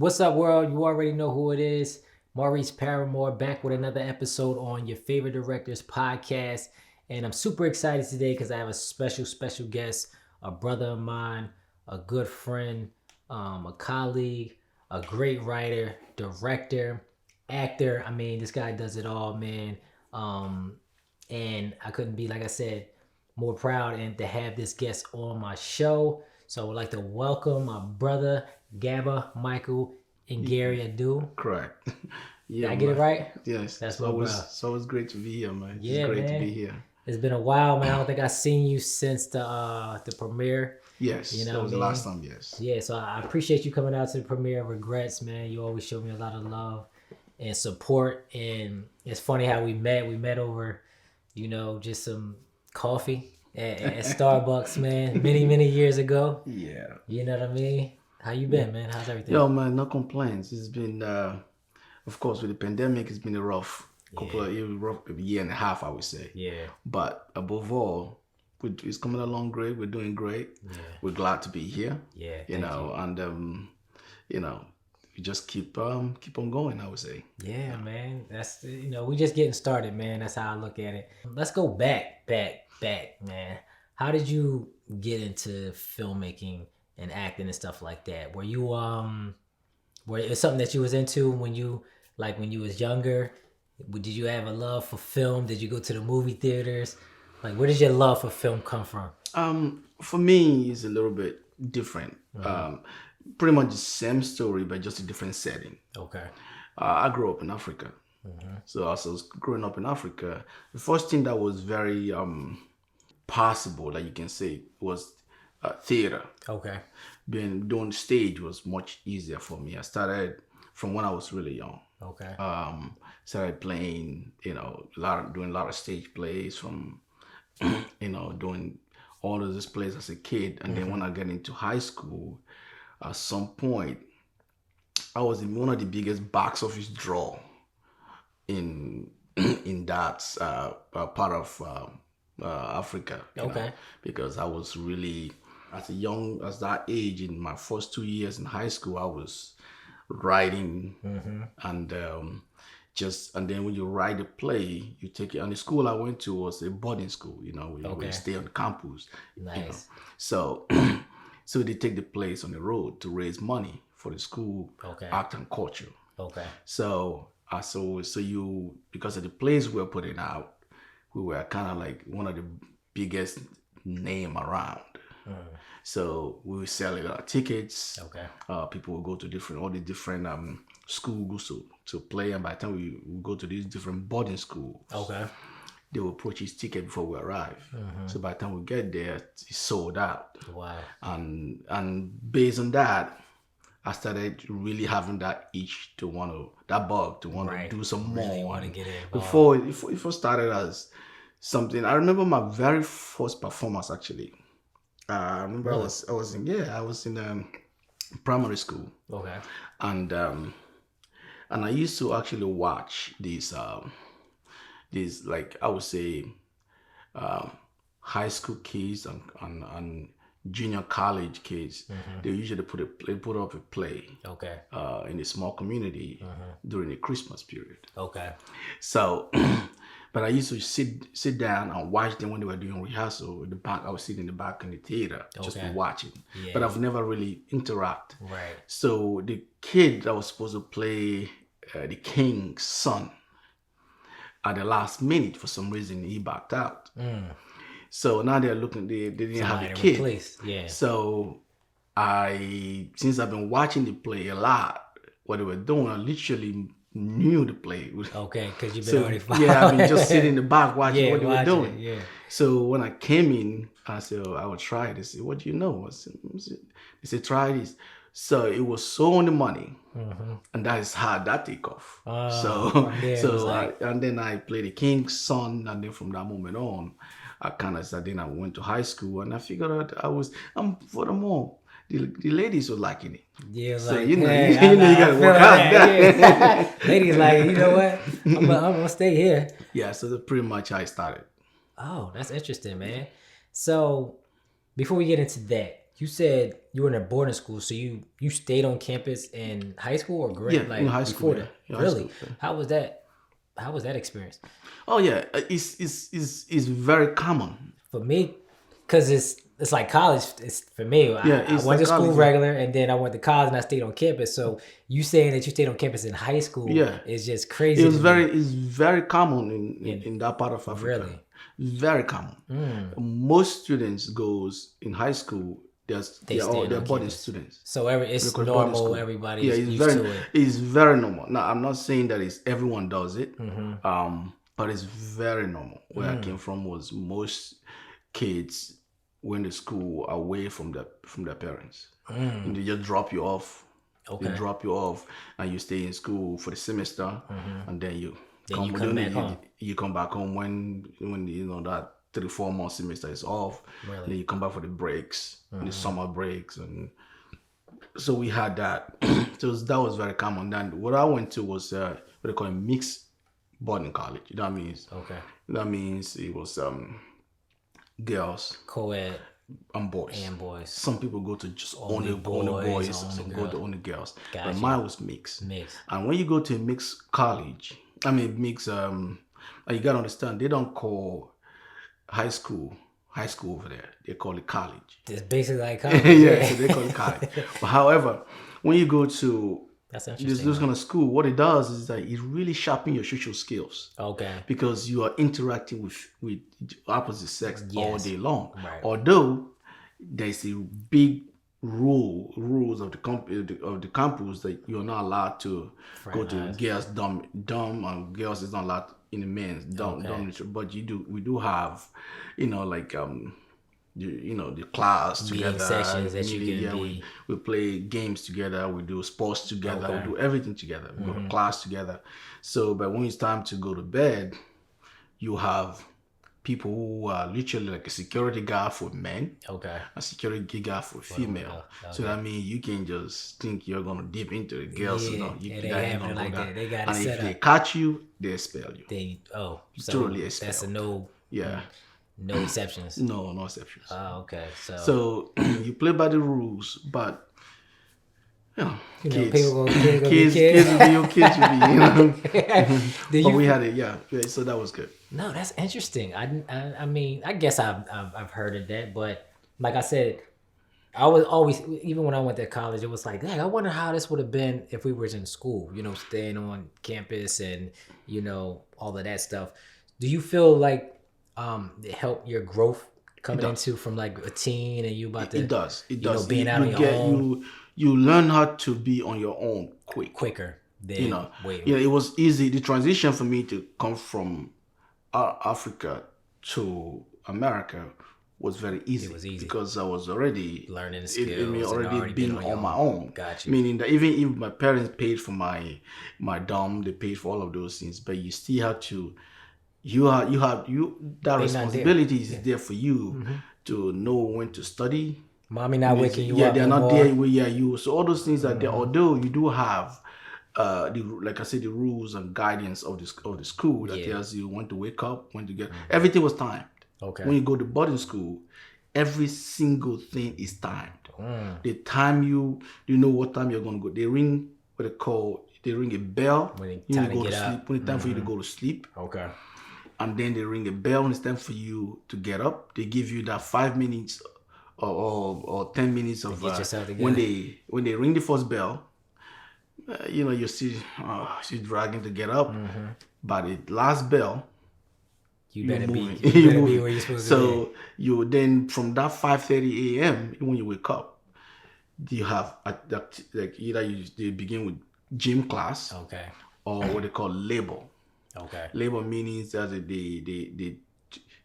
What's up, world? You already know who it is. Maurice Paramore back with another episode on your favorite directors podcast. And I'm super excited today because I have a special guest, a brother of mine, a good friend, a colleague, a great writer, director, actor. I mean, this guy does it all, man. And I couldn't be, like I said, more proud and to have this guest on my show. So I would like to welcome my brother, Gaba Michael Igereh Ado. Correct. Did I get it right? Yes. That's so my brother. It's always great to be here, man. Yeah, it's great man. to be here. It's been a while, man. I don't think I've seen you since the premiere. Yes, You know that what was I the mean? last time, yes. Yeah, so I appreciate you coming out to the premiere of Regrets, man. You always show me a lot of love and support. And it's funny how we met. We met over, just some coffee at Starbucks, man, many years ago. Yeah. You know what I mean? How you been, man? How's everything? Yo, man, no complaints. It's been, of course, with the pandemic, it's been a rough year and a half, I would say. Yeah. But above all, it's coming along great. We're doing great. Yeah. We're glad to be here. Yeah. And we just keep on going, I would say. Yeah, man. That's we just getting started, man. That's how I look at it. Let's go back, man. How did you get into filmmaking and acting and stuff like that? Were you were it something that you was into when you was younger? Did you have a love for film? Did you go to the movie theaters? Like, where did your love for film come from? For me, it's a little bit different. Pretty much the same story, but just a different setting. Okay. I grew up in Africa. So as I was growing up in Africa, the first thing that was very possible, that you can say, was theater. Okay. Doing stage was much easier for me. I started from when I was really young. Okay. Started playing, doing a lot of stage plays from, doing all of these plays as a kid. And then when I got into high school, at some point, I was in one of the biggest box office draw in that part of Africa. Okay. Because I was really, as that age, in my first 2 years in high school, I was writing and then when you write a play, you take it. And the school I went to was a boarding school, where you stay on campus. Nice. So so they take the plays on the road to raise money for the school art and culture. Okay. So because of the plays we were putting out, we were kind of like one of the biggest name around. So we were selling our tickets. Okay. People would go to all the different schools to play, and by the time we would go to these different boarding schools, they will purchase ticket before we arrive. So by the time we get there, it's sold out. Wow. And based on that, I started really having that itch to want to do some really more. want to get in. Before it started as something. I remember my very first performance actually. I remember Really? I was in primary school. Okay. And I used to actually watch these like I would say high school kids and junior college kids. They usually put up a play Okay. in a small community during the Christmas period. Okay. So but I used to sit down and watch them when they were doing rehearsal in the back. I was sitting in the back in the theater just watching. Yeah. But I've never really interact. Right. So the kid that was supposed to play the king's son, at the last minute, for some reason, he backed out. So now they're looking, they didn't have a kid. Replaced. Yeah. So since I've been watching the play a lot, what they were doing, I literally knew the play. Okay, because you've been already following. Yeah, I've been just sitting in the back watching what they were watching doing. it, yeah. So when I came in, I said, I would try it. They said, what do you know? They said, try this. So it was so on the money. And that is how that take off. And then I played the king's son. And then from that moment on, I went to high school and I figured out furthermore, the ladies were liking it. Yeah, so like, you hey, gotta work out that. Yeah. Ladies like, you know what? I'm gonna stay here. Yeah, so that's pretty much how I started. Oh, that's interesting, man. So before we get into that, You said you were in a boarding school, so you stayed on campus in high school or grade, Yeah, in like high school. before Yeah, that? in high Really? school. Yeah. How was that? How was that experience? Oh yeah, it's very common. For me, because it's like college. It's for me. Yeah, I it's went like to school college. Yeah. regular, and then I went to college, and I stayed on campus. So you saying that you stayed on campus in high school Yeah. is just crazy to me. It's very common And in that part of Africa. really, Very common. Most students goes in high school. they staying They're on boarding campus. students. So it's Because boarding normal. school. Everybody's Yeah, used to it. it's very normal. Now I'm not saying that it's everyone does it. Mm-hmm. But it's very normal. Where I came from was most kids went to school away from their parents. And they just drop you off. Okay. They drop you off and you stay in school for the semester, and then you Then you come back home. You come back home when you know that 3-4 month semester is off. Really? Then you come back for the breaks, the summer breaks, and so we had that. So that was very common. Then what I went to was what they call a mixed boarding college. That means it was girls Co-ed and boys. and boys. Some people go to just only Only boys, boys, only some go girls. to only girls. Gotcha. But mine was mixed. Mixed. And when you go to a mixed college, mixed you gotta understand, they don't call high school over there. They call it college. It's basically like college. Yeah, so they call it college. But however, when you go to That's interesting. this kind of school, what it does is that it really sharpens your social skills. Okay. Because you are interacting with opposite sex all day long. Right. Although there's a big rules of the campus that you're not allowed to go to girls dorm, and girls is not allowed in the men's dorm. But we do have, the class Meeting together. sessions that you can be. We play games together. We do sports together. We do everything together. We go to class together. So, but when it's time to go to bed, you have people who are literally like a security guard for men, a security guard for female. So that means you can just think you're gonna dip into the girls. Yeah, they have it like that. They got it and set if they up. catch you, they expel you. So Totally that's a expelled. no. Yeah. No exceptions. No exceptions. Oh, okay. So you play by the rules, but kids, people gonna be kids will be your kids. Will be, but we had it, yeah. So that was good. No, that's interesting. I mean, I guess I've heard of that, but like I said, I was always, even when I went to college, it was like, I wonder how this would have been if we were in school, staying on campus and, all of that stuff. Do you feel like it helped your growth coming into from like a teen and you about to... It does. Being out on your own. You learn how to be on your own quicker than... it was easy. The transition for me to come from Africa to America was very easy. It was easy because I was already learning skills. Already being on my own. Gotcha. Meaning that even if my parents paid for my dorm, they paid for all of those things, but you still have to. That responsibility is there for you to know when to study. Mommy not waking you up. Yeah, they're not there where you. So all those things are there. Although you do have, like I said, the rules and guidance of the school that tells you when to wake up, when to get. Everything was timed. Okay. When you go to boarding school, every single thing is timed. They time you. You know what time you're gonna go. They ring what they call. They ring a bell when you go to sleep. When it's time for you to go to sleep. Okay. And then they ring a bell when it's time for you to get up. They give you that 5 minutes or 10 minutes of when they ring the first bell. You're still dragging to get up. But the last bell, you better be where you're supposed to be. So you then from that 5:30 a.m. when you wake up, you have either they begin with gym class, or what they call labor. Okay. Labor means that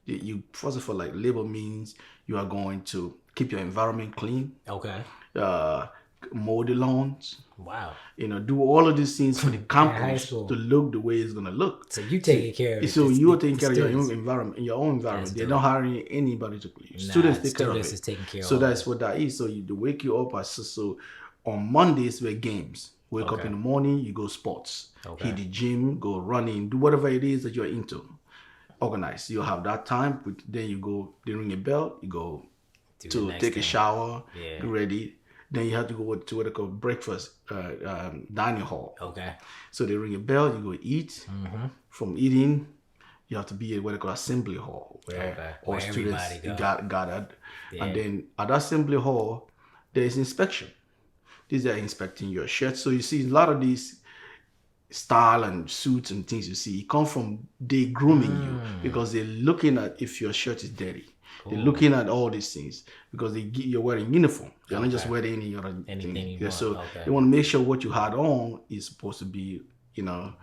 you first of all, like, labor means you are going to keep your environment clean. Okay. Mow the lawns. Wow. Do all of these things for the campus to look the way it's gonna look. So you taking care of it. So you're taking care of your own environment. They're not hiring anybody to clean. Students take care of it. Is taking care so of that's what that is. So they wake you up so on Mondays were games. Wake up in the morning, you go sports. Hit the gym, go running, do whatever it is that you're into. Organize. You'll have that time. Then you go, they ring a bell, you go to take a shower, Yeah. get ready. Then you have to go to what they call breakfast dining hall. Okay. So they ring a bell, you go eat. From eating, you have to be at what they call assembly hall, where all students gathered. Yeah. And then at assembly hall, there is inspection. These are inspecting your shirt. So you see a lot of these style and suits and things you see come from they grooming you, because they're looking at if your shirt is dirty. Cool. They're looking at all these things because you're wearing uniform. You're not just wearing any other thing. Yeah, so they want to make sure what you had on is supposed to be, so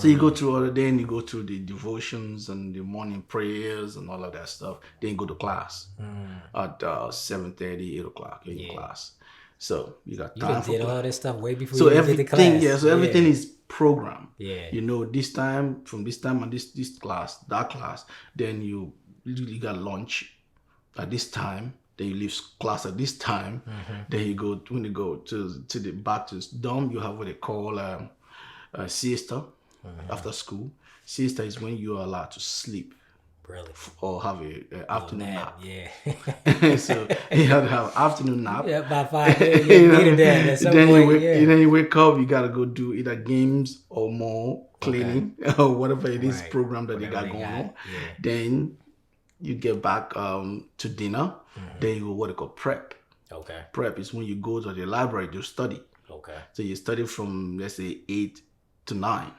you go through all then you go through the devotions and the morning prayers and all of that stuff. Then you go to class at 7:30, 8 o'clock. You're in class. So you got time for did all this stuff way before you did the class. Yeah, so everything is programmed. Yeah. This time, from this time and this class, that class, then you got lunch at this time, then you leave class at this time, then you go when you go to the back to dorm, you have what they call siesta after school. Siesta is when you are allowed to sleep. Really? Or have a afternoon nap. Yeah. So you have to have afternoon nap. Yeah, about 5 days. You needed that at some point. Then you wake up, you gotta go do either games or more cleaning or whatever it is program that you got going on. Yeah. Then you get back to dinner. Then you go what they call prep. Okay. Prep is when you go to the library to study. Okay. So you study from let's say 8 to 9.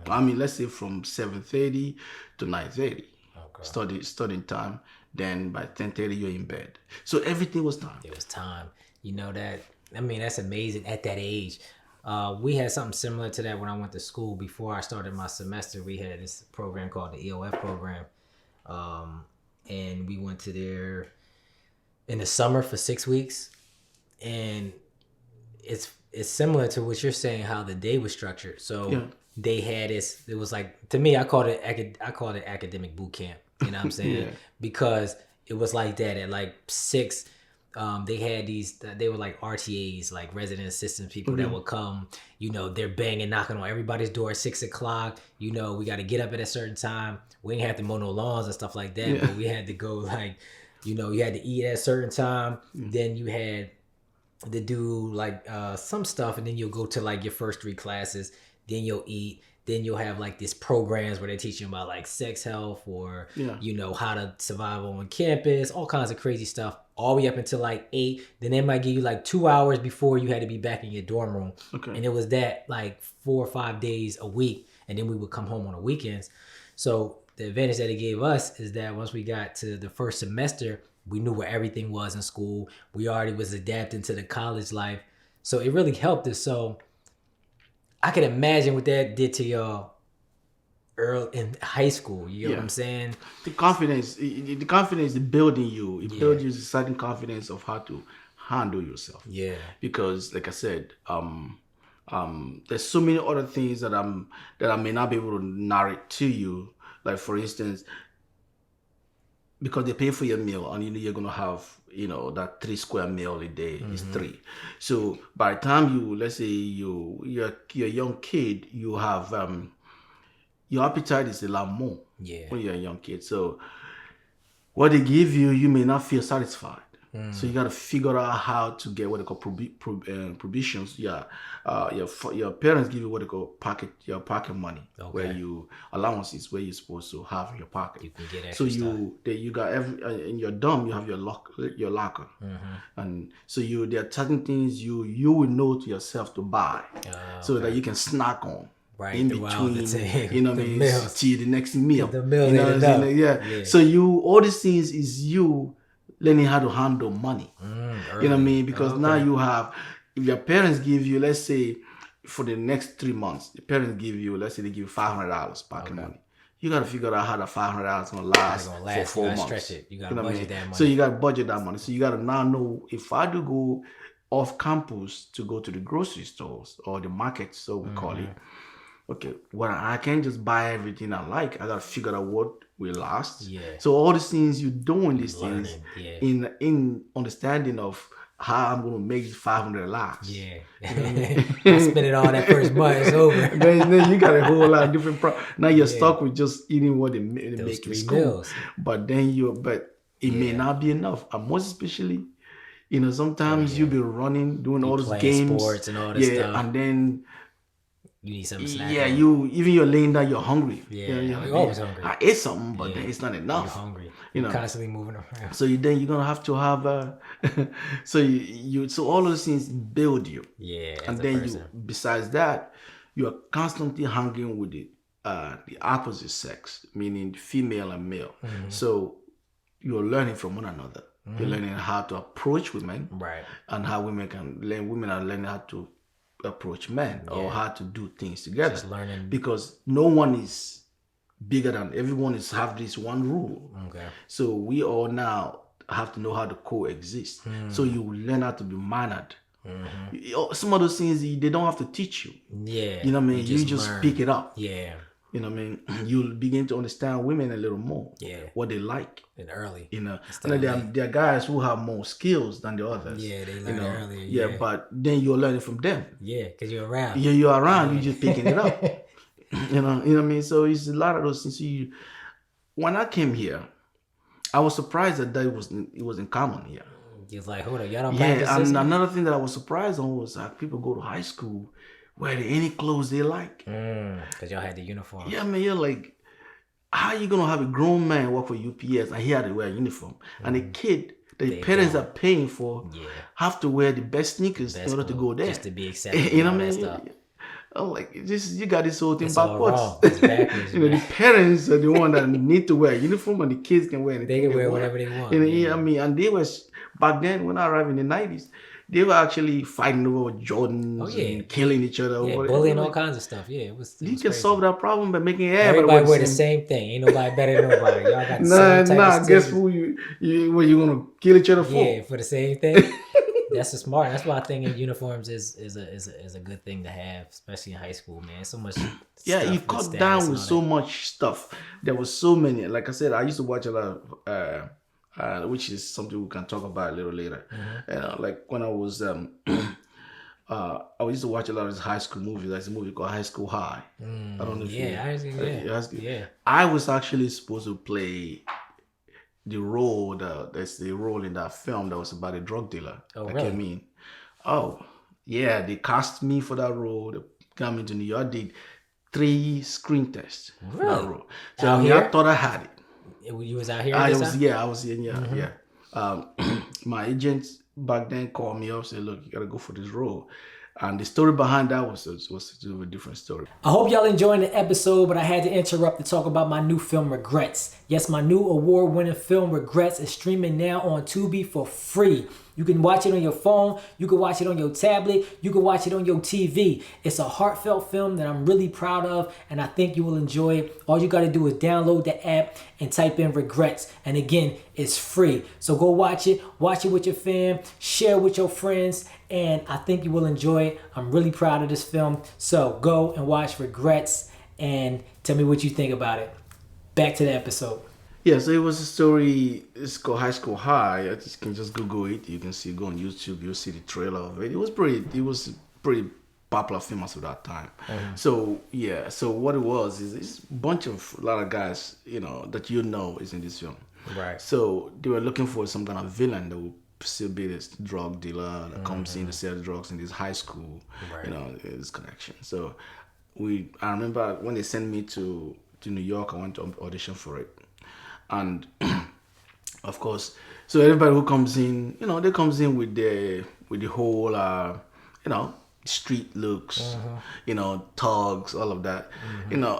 I mean, let's say from 7:30 to 9:30. Studying time. Then by 10:30 you're in bed. So everything was time. It was time. You know that. I mean, that's amazing at that age. We had something similar to that when I went to school. Before I started my semester, we had this program called the EOF program, and we went to there in the summer for 6 weeks, and it's similar to what you're saying, how the day was structured. So they had this. It was like, to me, I called it academic boot camp. You know what I'm saying? Because it was like that at like 6. They had these. They were like RTAs, like resident assistant people that would come. They're banging, knocking on everybody's door at 6 o'clock. We got to get up at a certain time. We didn't have to mow no lawns and stuff like that, but we had to go like, you had to eat at a certain time. Then you had to do like some stuff, and then you'll go to like your first 3 classes. Then you'll eat. Then you'll have like these programs where they teach you about like sex health or, how to survive on campus, all kinds of crazy stuff, all the way up until like 8. Then they might give you like 2 hours before you had to be back in your dorm room. Okay. And it was that like 4 or 5 days a week. And then we would come home on the weekends. So the advantage that it gave us is that once we got to the first semester, we knew where everything was in school. We already was adapting to the college life. So it really helped us. So I can imagine what that did to y'all early in high school. You know what I'm saying? The confidence is building you. It builds you a certain confidence of how to handle yourself. Yeah. Because, like I said, there's so many other things that I may not be able to narrate to you. Like, for instance, because they pay for your meal, and you're gonna have that 3 square meal a day is 3. So by the time let's say you're a young kid, you have your appetite is a lot more when you're a young kid. So what they give you, you may not feel satisfied. So you got to figure out how to get what they call provisions. Your parents give you what they call pocket money, where you allowances where you're supposed to have in your pocket. You can get extra you got in your dorm, you have your locker, and so there are certain things you will know to yourself to buy, so that you can snack on. Right, in between, meals. To the next meal. The meal, So all these things is you learning how to handle money. Because now you have, if your parents give you, let's say, for the next 3 months, the parents give you, let's say they give you $500 pocket money. You got to figure out how the $500 is going to last for 4 months. Stretch it. You got to budget that money. So you got to budget that money. So you got to now know, if I do go off campus to go to the grocery stores or the market, so we call it, okay, well, I can't just buy everything I like. I got to figure out what will last. Yeah. So all these things you're doing, these things in understanding of how I'm going to make $500 last. Yeah. I spend it all that first month. It's over. then you got a whole lot of different now you're stuck with just eating what they make in school. Meals. But then it may not be enough. And most especially, sometimes you'll be running, doing all those games, sports and all this stuff, and then you need something to snack yeah, on. you're laying down, you're hungry. You're always hungry. I ate something, but then it's not enough. You're hungry. You're constantly moving around. So then you're gonna have to have so all those things build you. Yeah. And then besides that, you are constantly hanging with the opposite sex, meaning female and male. So you're learning from one another. You're learning how to approach women, right? And how women are learning how to approach men, or how to do things together. Just learning, because no one is bigger than everyone. Is have this one rule. Okay. So we all now have to know how to coexist. So you learn how to be mannered. Some of those things they don't have to teach you. Yeah. You know what I mean? You just pick it up. Yeah. You know what I mean? You'll begin to understand women a little more. Yeah. What they like. And early. And there are guys who have more skills than the others. Yeah, they learn earlier. Yeah, but then you're learning from them. Yeah, because you're around. Yeah, you're around. You're just picking it up. You know what I mean? So it's a lot of those things. When I came here, I was surprised that it wasn't common here. It's like, hold on, y'all don't practice and this? Another thing that I was surprised on was people go to high school wearing any clothes they like. Because y'all had the uniform. Yeah, man, you're like, how you gonna have a grown man work for UPS and he had to wear a uniform? And a kid that the parents are paying for have to wear the best sneakers in order to go there. Just to be accepted. You know what I mean? I'm like, you got this whole thing it's backwards. The parents are the one that need to wear a uniform, and the kids can wear anything. They can wear whatever they want. I mean, and they was back then when I arrived in the 90s, they were actually fighting over Jordans and killing each other. Yeah, bullying, all kinds of stuff. Yeah, it was you can solve that problem by making everybody wear the same thing. Ain't nobody better than nobody. Y'all got the same type of guess who you gonna kill each other for? Yeah, for the same thing. That's smart. That's why I think uniforms is a good thing to have, especially in high school, man. So much. Yeah, you cut down with so much stuff. There was so many. Like I said, I used to watch a lot of, which is something we can talk about a little later. Like when I was, I used to watch a lot of high school movies. There's a movie called High School High. I don't know if you. I was actually supposed to play the role that's the role in that film that was about a drug dealer. Oh, really? Came in. Oh, yeah, they cast me for that role. They came into New York, did 3 screen tests for that role. So I thought I had it. You was out here? I was here, yeah. My agent back then called me up, said, look, you gotta go for this role. And the story behind that was to do with a different story. I hope y'all enjoying the episode, but I had to interrupt to talk about my new film, Regrets. Yes, my new award-winning film, Regrets, is streaming now on Tubi for free. You can watch it on your phone, you can watch it on your tablet, you can watch it on your TV. It's a heartfelt film that I'm really proud of, and I think you will enjoy it. All you gotta do is download the app and type in Regrets. And again, it's free. So go watch it with your fam, share with your friends, and I think you will enjoy it. I'm really proud of this film. So go and watch Regrets and tell me what you think about it. Back to the episode. Yeah, so it was a story. It's called High School High. You can just Google it. You can go on YouTube. You'll see the trailer of it. It was pretty popular, famous at that time. So yeah, so what it was is it's a lot of guys, that is in this film. Right. So they were looking for some kind of villain that would still be this drug dealer that comes in to sell drugs in this high school. Right. This connection. So I remember when they sent me to New York, I went to audition for it. And of course, so everybody who comes in, they comes in with the whole, street looks, thugs, all of that.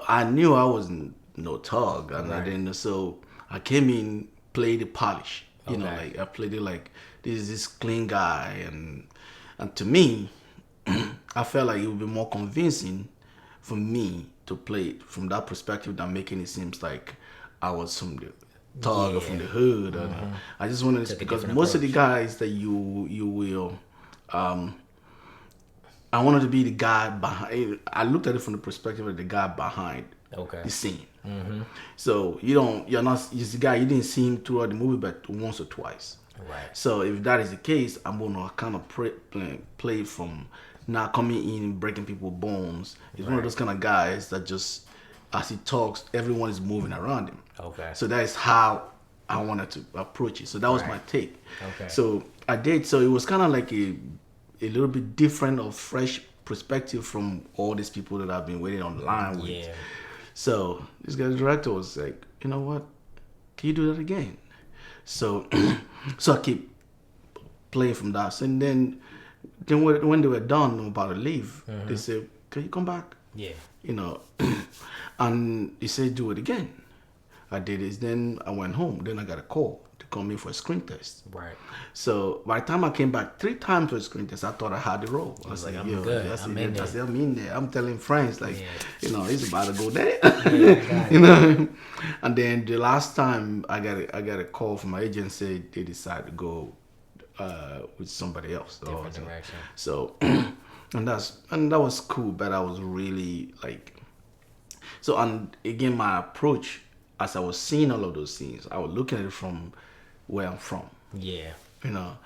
I knew I wasn't no thug, and I didn't. So I came in, played the polish. Like I played it like this clean guy, and to me, I felt like it would be more convincing for me to play it from that perspective than making it seem like I was from the thug or from the hood. I just wanted to, because most of the guys that you will, I wanted to be the guy behind. I looked at it from the perspective of the guy behind the scene. So you're not just the guy. You didn't see him throughout the movie, but once or twice. Right. So if that is the case, I'm gonna kind of play from not coming in, breaking people's bones. He's one of those kind of guys that just, as he talks, everyone is moving around him. Okay. So that is how I wanted to approach it. So that was my take. Okay. So I did. So it was kind of like a little bit different or fresh perspective from all these people that I've been waiting on the line with. Yeah. So this guy, the director, was like, you know what? Can you do that again? So, so I keep playing from that. And then when they were done, I'm about to leave, they said, can you come back? Yeah. You know, and he said, do it again. I did it. Then I went home. Then I got a call to come in for a screen test. Right. So by the time I came back 3 times for a screen test, I thought I had the role. I was like, I'm good. I'm in there. I said, I'm in there. I'm telling friends, like, you know, it's about to go there. Yeah, you know. And then the last time I got a call from my agent, said they decided to go with somebody else. Different direction. So, and that was cool. But I was really like, so, and again, my approach as I was seeing all of those things, I was looking at it from where I'm from. Yeah. You know,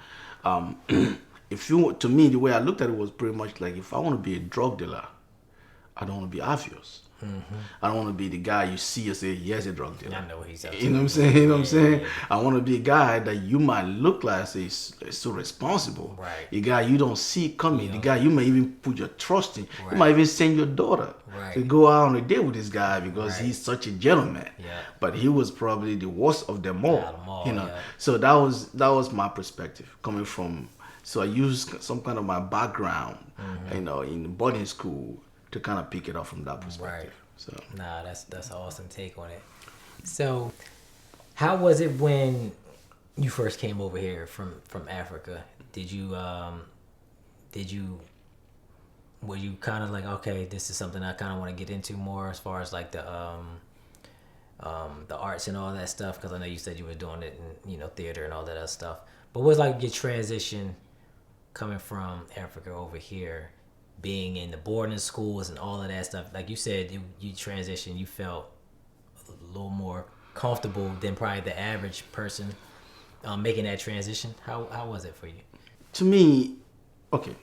to me, the way I looked at it was pretty much like, if I want to be a drug dealer, I don't want to be obvious. I don't want to be the guy you see and say, yes, a drug dealer. I know what he's up to. You know what I'm saying? You know what I'm saying? I want to be a guy that you might look like, say, is so responsible. Right. A guy you don't see coming. The guy you may even put your trust in. Right. You might even send your daughter to go out on a date with this guy because he's such a gentleman. Yeah. But he was probably the worst of them all. You know. Yeah. So that was my perspective coming from. So I used some kind of my background, you know, in boarding school to kind of pick it up from that perspective. Right. So nah, that's an awesome take on it. So, how was it when you first came over here from Africa? Were you kind of like, okay, this is something I kind of want to get into more as far as like the arts and all that stuff? Because I know you said you were doing it in, you know, theater and all that other stuff. But what's like your transition coming from Africa over here, being in the boarding schools and all of that stuff? Like you said, you transitioned, you felt a little more comfortable than probably the average person making that transition. How was it for you? To me, okay,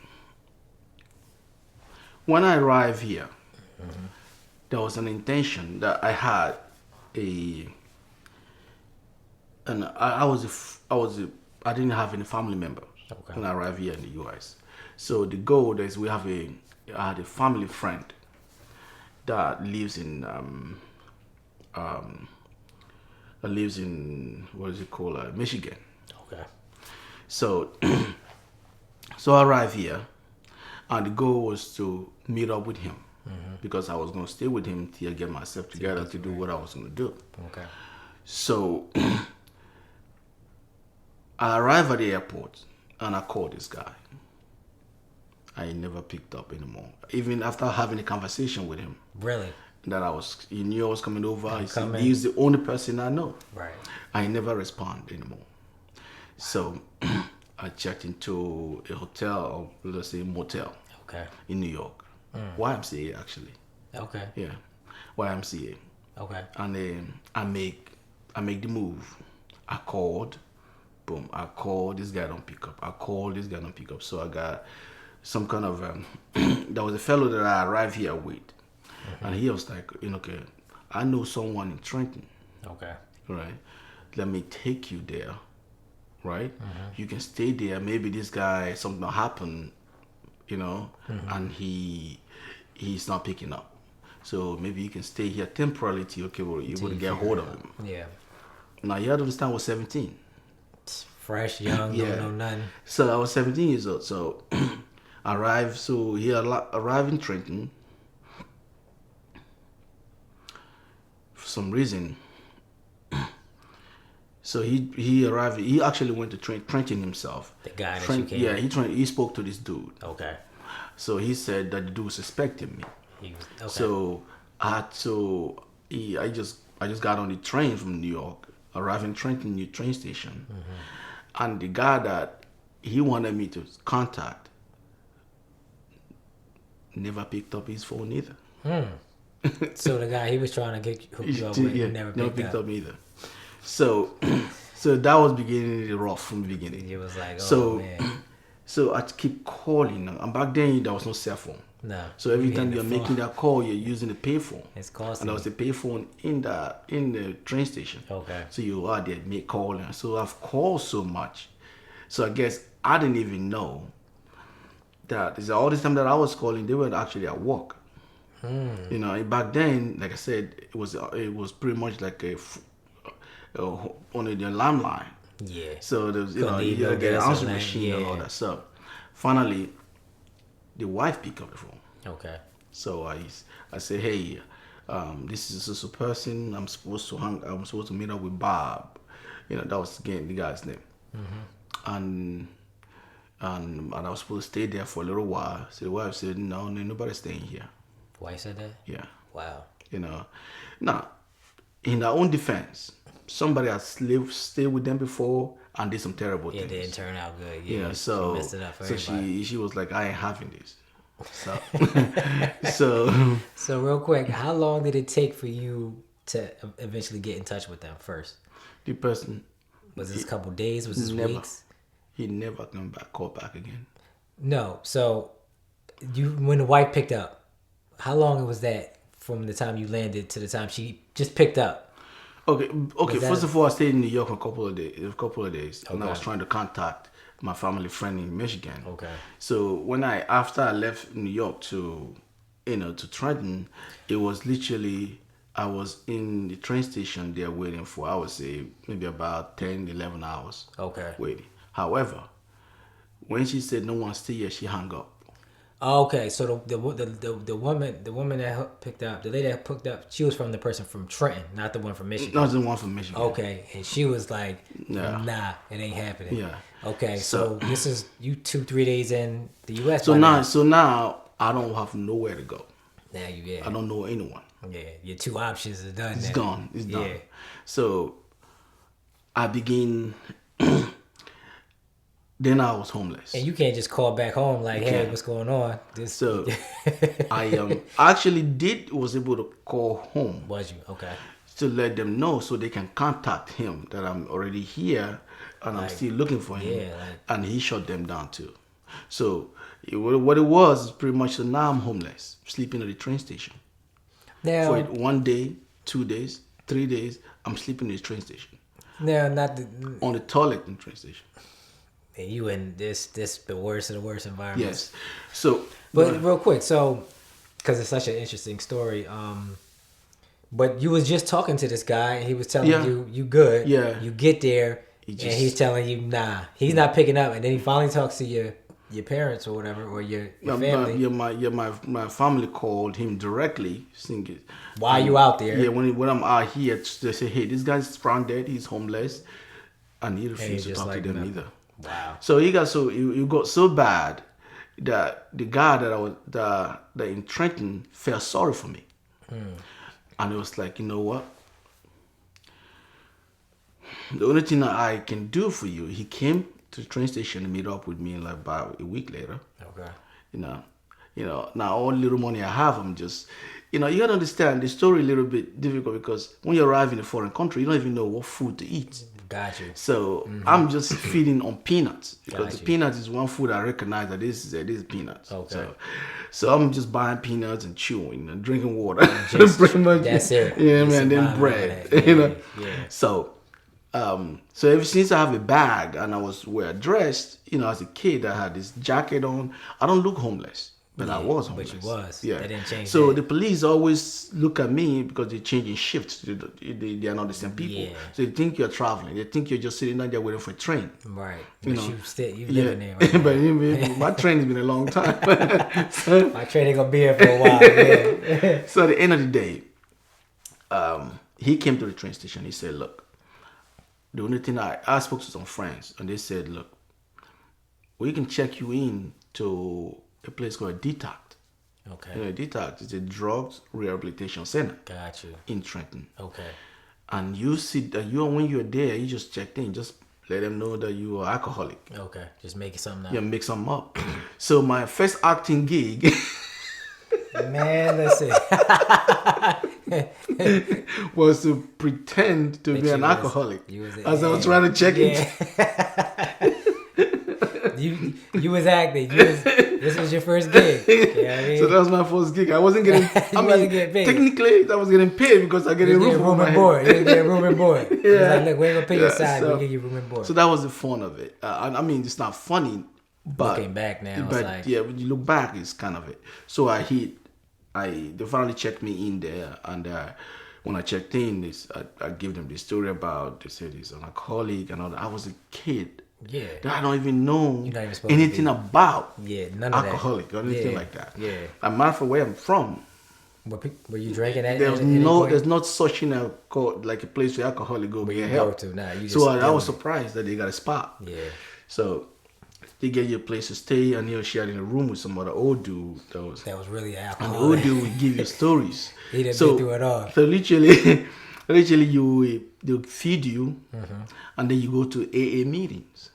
when I arrived here, there was an intention that I had I didn't have any family members when I arrived here in the U.S. So the goal is I had a family friend that lives in what is it called, Michigan. Okay. So so I arrived here, and the goal was to meet up with him because I was going to stay with him till I get myself together to do what I was going to do. Okay. So I arrived at the airport and I called this guy. I never picked up anymore. Even after having a conversation with him. Really? That he knew I was coming over. He's the only person I know. Right. I never respond anymore. So I checked into a hotel, or let's say motel. Okay. In New York. YMCA actually. Okay. Yeah. YMCA. Okay. And then I make the move. I called. Boom. I called. This guy don't pick up. I called. This guy don't pick up. So I got some kind of there was a fellow that I arrived here with, and he was like, you know, okay, I know someone in Trenton. Okay. Right. Let me take you there. Right. You can stay there. Maybe this guy, something will happen, you know, and he's not picking up. So maybe you can stay here temporarily till you're able to get hold of him. Yeah. Now you have to understand, I was 17. Fresh, young, don't know nothing. So I was 17 years old. So arrived. So he arrived in Trenton. For some reason. So he arrived. He actually went to Trenton himself. The guy that you came. Yeah, he spoke to this dude. Okay. So he said that the dude suspected me. Okay. So I just got on the train from New York, arrived in Trenton New train station, and the guy that he wanted me to contact never picked up his phone either. So the guy he was trying to hook you up with never picked up either. So that was beginning rough from the beginning. It was like, oh man. So I keep calling, and back then there was no cell phone. No. So every You time hitting you're the making phone. that call, you're using the payphone. It's costly. And there was a payphone in the train station. Okay. So you are there make calling. So I've called so much. So I guess I didn't even know that all this time that I was calling, they were actually at work. You know, back then, like I said, it was pretty much like on the landline. Yeah. So there was, Couldn't you even gotta get an get us answering online. machine and all Yeah. that. So finally, the wife picked up the phone. Okay. So I said, hey, this is a person. I'm supposed to meet up with Bob. You know, that was again the guy's name. And I was supposed to stay there for a little while. So the wife said, no, nobody's staying here. Why said that? Yeah. Wow. You know. Now, in her own defense, somebody has stayed with them before and did some terrible things. It didn't turn out good. Yeah. Yeah, so she messed it up for so everybody. she was like, I ain't having this. So So real quick, how long did it take for you to eventually get in touch with them first? the person, Was this a couple days? Was this never. weeks? He never called back again. No. So when the wife picked up, how long was that from the time you landed to the time she just picked up? Okay. that- First of all, I stayed in New York for a couple of days, and I Okay. was trying to contact my family friend in Michigan. Okay. So after I left New York to Trenton, it was literally I was in the train station there waiting for, I would say, maybe about 10, 11 hours. Okay. Waiting. However, when she said no one stay here, she hung up. Okay, so the woman that picked up, the lady that picked up, she was from the person from Trenton, not the one from Michigan. Not the one from Michigan. Okay, and she was like, Yeah. "Nah, it ain't happening." Yeah. Okay, so this is you 2-3 days in the U.S. So by now I don't have nowhere to go. now you I don't know anyone. your two options are done. It's now. gone. It's done. Yeah. So I begin. Then I was homeless. And you can't just call back home like, "Hey, can't. what's going on?" This So I actually was able to call home was you okay? to let them know so they can contact him that I'm already here and I'm still looking for him. yeah, like- And he shut them down too. So what it was is pretty much, so now I'm homeless, sleeping at the train station. Now, For 1 day, 2 days, 3 days, I'm sleeping in the train station. now, not the. On the toilet in the train station. And you in this the worst of the worst environments. Yes. So, But real quick, so because it's such an interesting story, but you was just talking to this guy and he was telling Yeah. you good. Yeah. You get there and just- he's telling you nah. He's not picking up, and then he finally talks to your parents or whatever, or your family. my family called him directly, singing. Why you out there? Yeah, when I'm out here, they say, hey, this guy's found dead, he's homeless, and he refused to just talk like, to them no. either. Wow. So he got it got so bad that the guy that in Trenton felt sorry for me, and it was like, you know what? The only thing that I can do for you, he came to the train station to meet up with me like about a week later. Okay. You know, now all the little money I have, I'm just, you gotta understand the story a little bit difficult because when you arrive in a foreign country, you don't even know what food to eat. Got you. So I'm just feeding on peanuts because Got the you. peanuts is one food I recognize that this is peanuts. Okay. So I'm just buying peanuts and chewing and drinking water. Just- Pretty much. that's it. Yeah, You man. Then survive on bread. that. You know. Yeah. So ever since I have a bag and I was dressed, as a kid, I had this jacket on. I don't look homeless. But I was homeless. But you was. Yeah. That didn't change So that. the police always look at me because they're changing shifts. They are not the same people. Yeah. So they think you're traveling. They think you're just sitting down there waiting for a train. Right. You But know. you living there right But now. my train has been a long time. My train ain't gonna be here for a while. Yeah. So at the end of the day, he came to the train station. He said, look, the only thing I spoke to some friends and they said, look, we can check you in to a place called Detox. Okay. Detox is a drugs rehabilitation center Got you. in Trenton. Okay. And you see that when you're there, you just checked in, just let them know that you are alcoholic. Okay. Just making something up. You make something up. So my first acting gig Man, listen. was to pretend to be you an was- alcoholic you was- as I was trying to check in. Yeah. you was acting. This was your first gig. You know what I mean? So that was my first gig. I wasn't getting. Wasn't getting paid. Technically, I was getting paid because I get a room and board. You get room and board. Yeah. It's like, look, we ain't gonna pay your side. So, We give you room and board. So that was the fun of it. I mean, it's not funny, but looking back now, but it's like, yeah, when you look back, it's kind of it. So they finally checked me in there, and when I checked in, I gave them the story about, they said he's an alcoholic and all that. I was a kid. Yeah. That I don't even know You're not even supposed anything about none of alcoholic that. or anything like that. Yeah. I'm not from where I'm from. Were you drinking at There's not such in like a place where alcoholic go get help. So I was surprised that they got a spot. Yeah. So they get you a place to stay, and you're sharing a room with some other old dude that was really and alcoholic. the old dude would give you stories. He done been through it all. So literally they'll feed you, and then you go to AA meetings.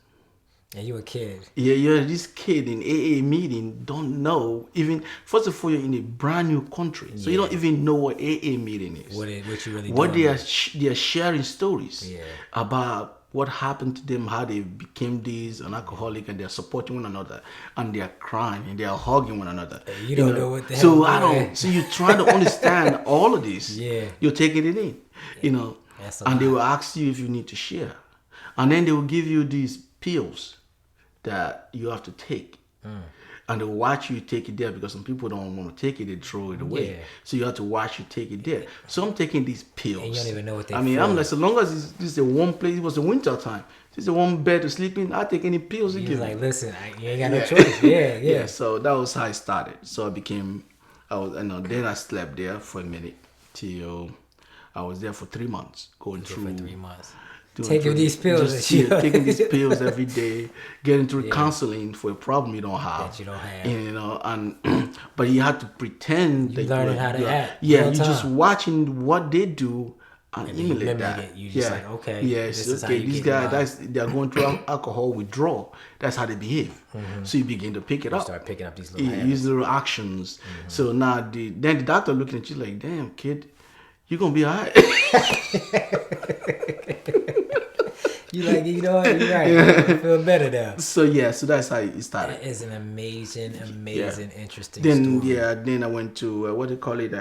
And you a kid. Yeah, you're this kid in AA meeting, don't know even. First of all, you're in a brand new country, so you don't even know what AA meeting is. What you really what doing. they are sharing stories Yeah. about what happened to them, how they became this an alcoholic, and they're supporting one another, and they're crying and they're hugging one another. You don't know what the hell. So I don't. So you're trying to understand all of this. Yeah. You're taking it in, That's a and they lot. will ask you if you need to share, and then they will give you these pills that you have to take. And they watch you take it there, because some people don't want to take it, they throw it away. Yeah. So you have to watch you take it there. So I'm taking these pills. And you don't even know what they I'm like, so long as this is a warm place, it was the winter time, this is a warm bed to sleep in, I'll take any pills you He's give like, me. listen, you ain't got no choice. Yeah. So that was how I started. So then I slept there for a minute till I was there for 3 months, going through. For 3 months. Taking these pills. Taking these pills every day, getting through counseling for a problem you don't have. That you don't have. And but you had to pretend that learning how to act. Yeah, real you're just time. watching what they do and then you emulate mimic that. it. You just like, okay, Yes, this is how okay. you These get guys, they're going through alcohol withdrawal. That's how they behave. So you begin to pick it up. Start picking up these little Use little actions. So now then the doctor looking at you like, damn kid, you're gonna be alright. You like, you know what? You're right. I feel better now. So that's how it started. That is an amazing, interesting Then story. then I went to what they call it.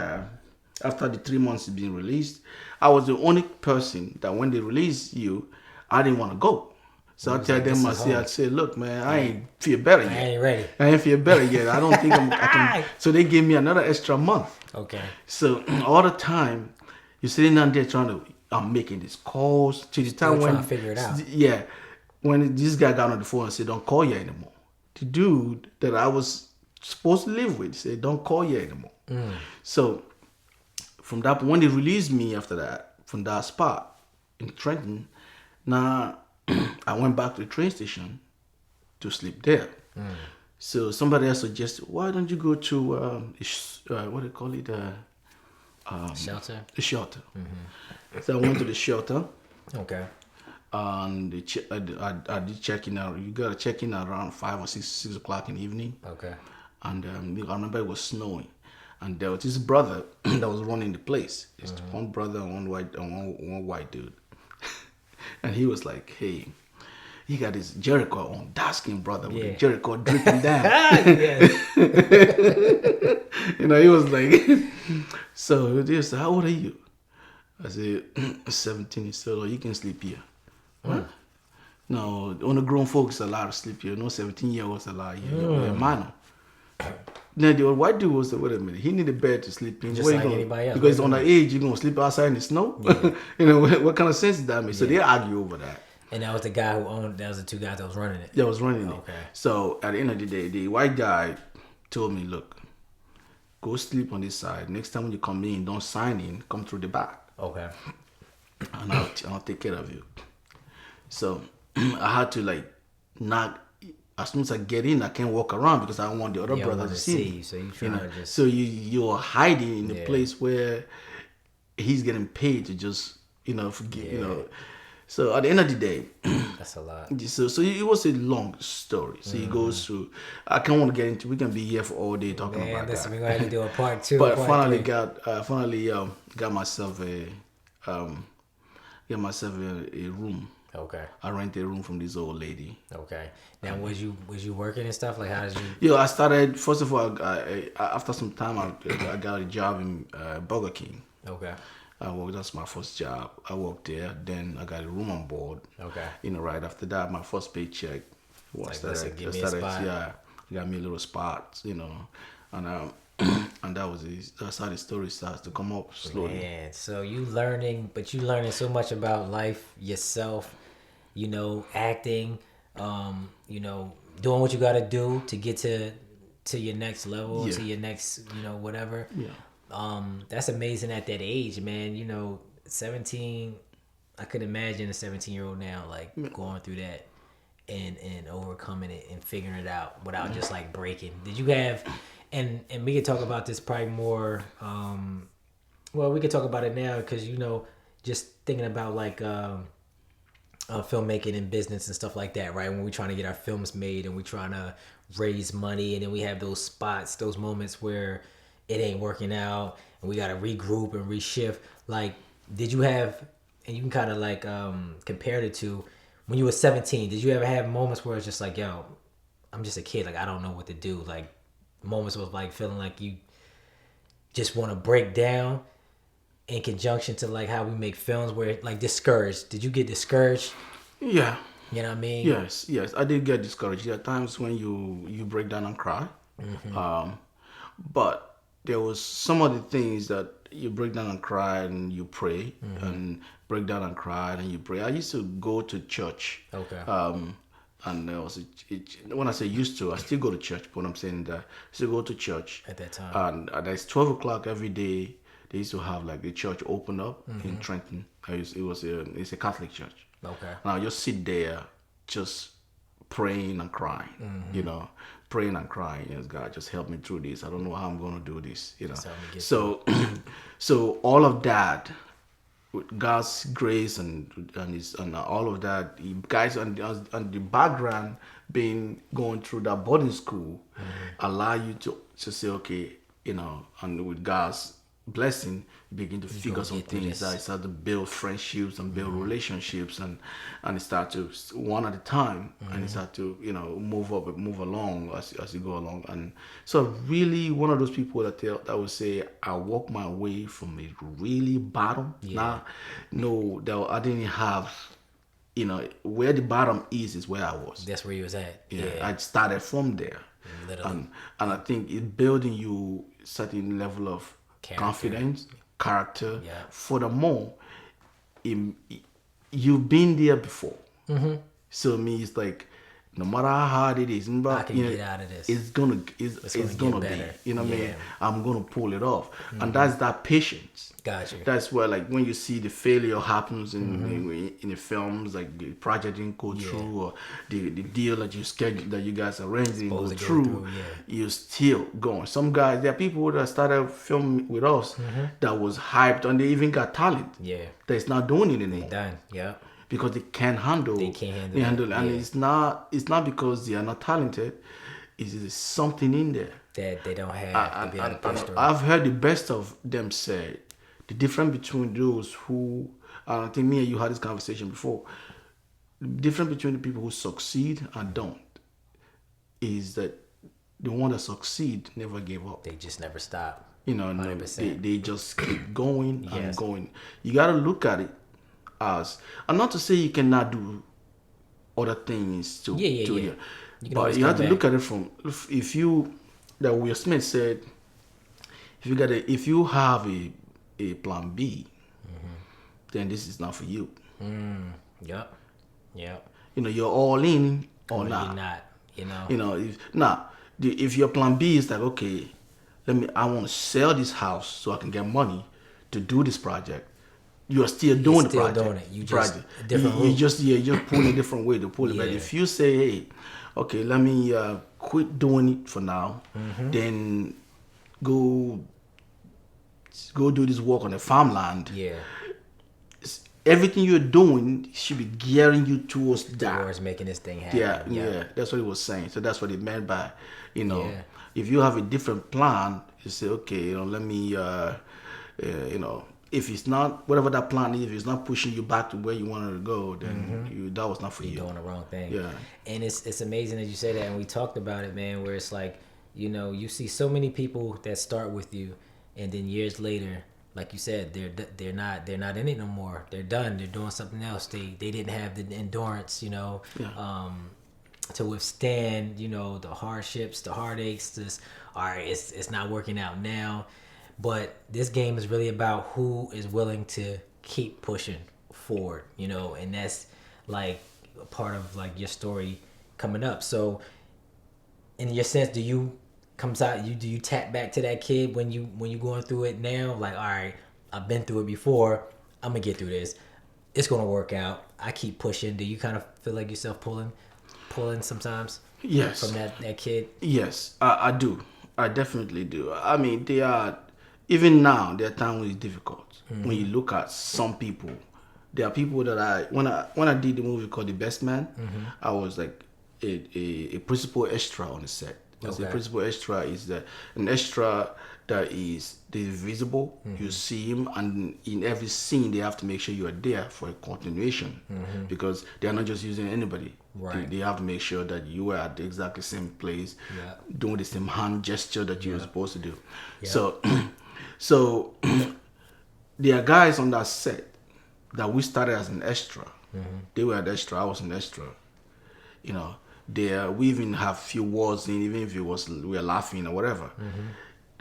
After the 3 months of being released, I was the only person that when they released you, I didn't want to go. So I tell them, I'd say, look, man, I ain't feel better yet. I ain't ready. I ain't feel better yet. I don't think I can. So they gave me another extra month. Okay. So all the time, you're sitting down there I'm making these calls to the time when trying to figure it out. Yeah, when this guy got on the phone and said, "Don't call you anymore." The dude that I was supposed to live with said, "Don't call you anymore." So from that, when they released me after that from that spot in Trenton, now I went back to the train station to sleep there. So somebody else suggested, "Why don't you go to what do you call it?" Shelter? The shelter. So I went to the shelter, Okay. and I did check in. You got to check in around 5 or 6 o'clock in the evening. Okay. And I remember it was snowing, and there was this brother that was running the place. It's one brother and one white dude, and he was like, "Hey." He got his Jericho on, dark skinned brother with the Jericho dripping down. He was like, so they said, "How old are you?" I said, 17. He said, "Oh, you can sleep here." What? No, only grown folks are allowed to sleep here. No 17-year-olds allowed here. You're a minor. Now the white dude was like, wait a minute, he need a bed to sleep in. Just like anybody else. Because on the age, you're going to sleep outside in the snow? What kind of sense does that make? So they argue over that. And that was the guy who owned, that was the two guys that was running it. That was running it. Okay. So at the end of the day, the white guy told me, look, go sleep on this side. Next time when you come in, don't sign in, come through the back. Okay. And I'll take care of you. So I had to not, as soon as I get in, I can't walk around because I don't want the other brother to see me. So you trying to just... So you're hiding in a place where he's getting paid to just, forget, So at the end of the day, that's a lot. So it was a long story. So it goes through. I can't want to get into. We can be here for all day talking about that. We're gonna have to do a part 2. But part finally got myself a room Okay. I rented a room from this old lady. Okay. Now, was you working and stuff? Like, how did you? I started, first of all, after some time, I got a job in Burger King. Okay. That's my first job. I worked there. Then I got a room on board. Okay. Right after that, my first paycheck Give me a spot. Yeah, got me a little spot. And and that was it. That's how the story starts to come up slowly. Man, so you learning so much about life, yourself, acting, doing what you got to do to get to your next level, to your next, whatever. Yeah. That's amazing at that age, man. 17, I could imagine a 17-year-old now, like, going through that and overcoming it and figuring it out without just, like, breaking. Did you have, and we could talk about this probably more, well, we could talk about it now because, just thinking about, like, filmmaking and business and stuff like that, right? When we're trying to get our films made and we're trying to raise money, and then we have those spots, those moments where it ain't working out and we got to regroup and reshift. Like, did you have, and you can kind of like compare it to when you were 17, did you ever have moments where it's just like, yo, I'm just a kid, like, I don't know what to do? Like, moments of like feeling like you just want to break down in conjunction to like how we make films, where like discouraged? Did you get discouraged? Yeah. You know what I mean? Yes, I did get discouraged. There are times when you break down and cry. But there was some of the things that you break down and cry and you pray, and break down and cry and you pray. I used to go to church. Okay. And there was when I say used to, I still go to church, but I'm saying that I still go to church At that time. And it's 12 o'clock every day. They used to have like the church open up in Trenton. It's a Catholic church. Okay. And I just sit there, just praying and crying. Praying and crying. Yes, God, just help me through this. I don't know how I'm gonna do this. So, so all of that, with God's grace and all of that, guys on the background, going through that boarding school, allow you to say, okay, and with God's blessing, you begin to figure some things out. You start to build friendships and build relationships, and you start to one at a time, and you start to move along as you go along. And so really one of those people that would say I walked my way from a really bottom. Now, no, that I didn't have. Where the bottom is where I was. That's where you was at. Yeah. I started from there. Literally. And I think it building you certain level of confidence, character. Yeah. Furthermore, you've been there before. So it means like, no matter how hard it is, I can get out of this. It's gonna be. What I mean? I'm gonna pull it off, and that's that patience. Gotcha. That's where, like, when you see the failure happens in the films, like the project didn't go through, or the deal that you scheduled, that you guys arranged didn't go through, you're still going. Some guys, there are people that started filming with us that was hyped, and they even got talent. Yeah. That's not doing it anymore. Done. Yeah. Because they can't handle. They can't handle it. And it's not because they are not talented. It's something in there that they don't have to be able to push through. I've heard the best of them say the difference between those who, I think me and you had this conversation before. The difference between the people who succeed and don't is that the one that succeed never gave up. They just never stop. 100%. They just keep going and going. You got to look at it as, and not to say you cannot do other things to but you have to look at it from, that Will Smith said, if you have a plan B, then this is not for you. Yep. You're all in or not. You're not. If your plan B is like, okay, I want to sell this house so I can get money to do this project. You are still doing the project. Doing it. You just a different you just pull a different way to pull it. But if you say, hey, okay, let me quit doing it for now, then go do this work on the farmland. Yeah. Everything you're doing should be gearing you towards that. Towards making this thing happen. Yeah. That's what he was saying. So that's what he meant by, if you have a different plan, you say, okay, let me, if it's not whatever that plan is, if it's not pushing you back to where you wanted to go, then that was not for you. You're doing the wrong thing. Yeah. And it's amazing that you say that, and we talked about it, man, where it's like, you know, you see so many people that start with you, and then years later, like you said, they're not in it no more. They're done. They're doing something else. They didn't have the endurance, you know, to withstand, you know, the hardships, the heartaches. This, all right, it's not working out now, but this game is really about who is willing to keep pushing forward, you know, and that's like a part of like your story coming up. So, in your sense, do you tap back to that kid when you going through it now? Like, all right, I've been through it before. I'm gonna get through this. It's gonna work out. I keep pushing. Do you kind of feel like yourself pulling sometimes? Yes. From that kid. Yes, I do. I definitely do. I mean, they are even now. Their time is difficult. When you look at some people, there are people that when I did the movie called The Best Man, I was like a principal extra on the set. Because the principal extra is an extra that is visible. You see him, and in every scene they have to make sure you are there for a continuation, because they are not just using anybody. Right. They have to make sure that you are at the exactly same place, doing the same hand gesture that you're supposed to do. So, so there are guys on that set that we started as an extra. They were an extra. I was an extra. You know. There, we even have few words in, even if we were laughing or whatever.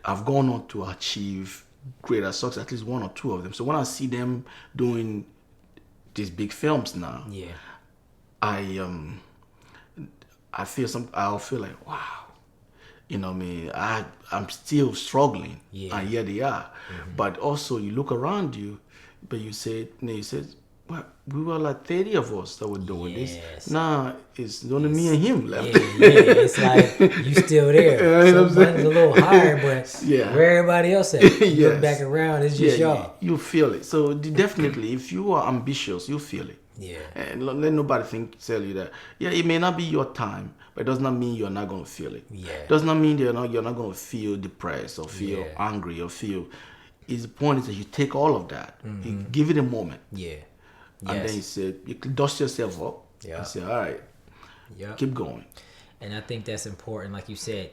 I've gone on to achieve greater success, at least one or two of them. So when I see them doing these big films now, I'll feel like, wow, you know what I mean? I'm still struggling, and here they are. But also you look around you, but you said, well, we were like 30 of us that were doing this. Now it's only me and him left. It's like you still there. Sometimes a little higher, but where everybody else at? You look back around, it's just y'all. You feel it. So definitely, if you are ambitious, you feel it. Yeah. And let nobody tell you that. Yeah, it may not be your time, but it does not mean you're not gonna feel it. Yeah. It does not mean you're not gonna feel depressed or feel angry or feel. The point is that you take all of that, you give it a moment. Yeah. And then you dust yourself up and say, all right, keep going. And I think that's important. Like you said,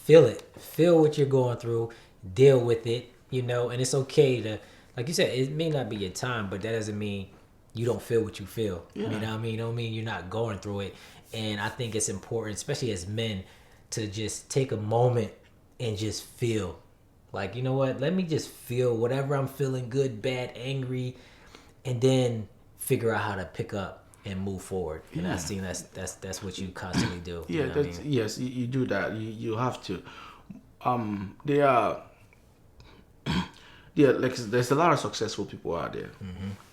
feel it. Feel what you're going through. Deal with it, you know. And it's okay to, like you said, it may not be your time, but that doesn't mean you don't feel what you feel. You know what I mean? It don't mean you're not going through it. And I think it's important, especially as men, to just take a moment and just feel. Like, you know what? Let me just feel whatever I'm feeling, good, bad, angry, and then figure out how to pick up and move forward. And I think that's what you constantly do. Yeah, you know what I mean? Yes, you do that. You have to. There are like there's a lot of successful people out there,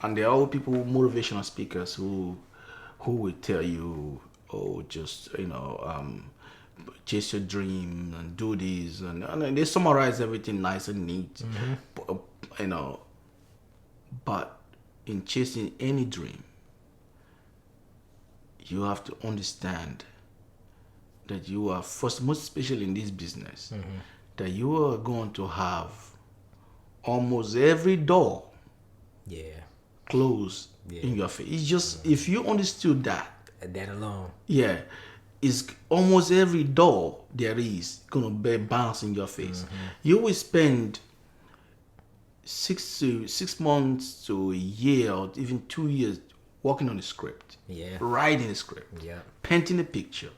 and there are all people, motivational speakers who will tell you, oh, just chase your dream and do this, and they summarize everything nice and neat, but in chasing any dream, you have to understand that you are first, most especially in this business, that you are going to have almost every door closed in your face. It's just, if you understood that alone, it's almost every door there is gonna be bounce in your face. You will spend 6 months to a year or even 2 years working on the script, writing the script, painting the picture.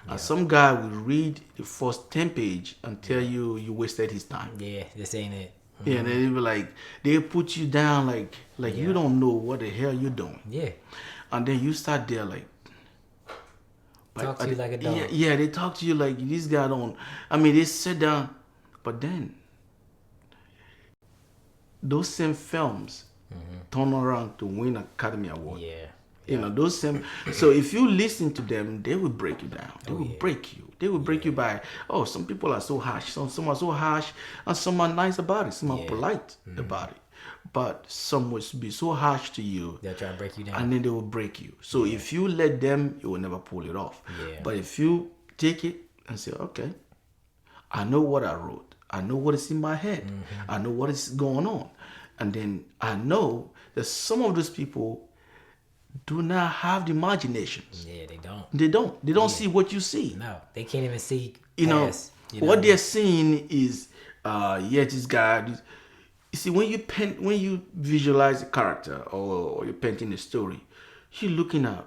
And some guy will read the first 10 page and tell you wasted his time. Yeah, this ain't it. Yeah, and they be like, they put you down like you don't know what the hell you're doing. Yeah. And then you start there like, talk to you like a dog. Yeah, they talk to you like this guy don't. I mean, they sit down, but then those same films turn around to win Academy Award. You know, those same. So if you listen to them, they will break you down. They will break you. They will break you by, some people are so harsh. Some are so harsh, and some are nice about it. Some are polite about it. But some will be so harsh to you. They'll try to break you down. And then they will break you. So if you let them, you will never pull it off. But if you take it and say, okay, I know what I wrote. I know what is in my head. I know what is going on. And then I know that some of those people do not have the imaginations. Yeah, they don't. They don't see what you see. No, they can't even see You know, past. what they're seeing is, this guy. You see, when you visualize a character or you're painting a story, you're looking at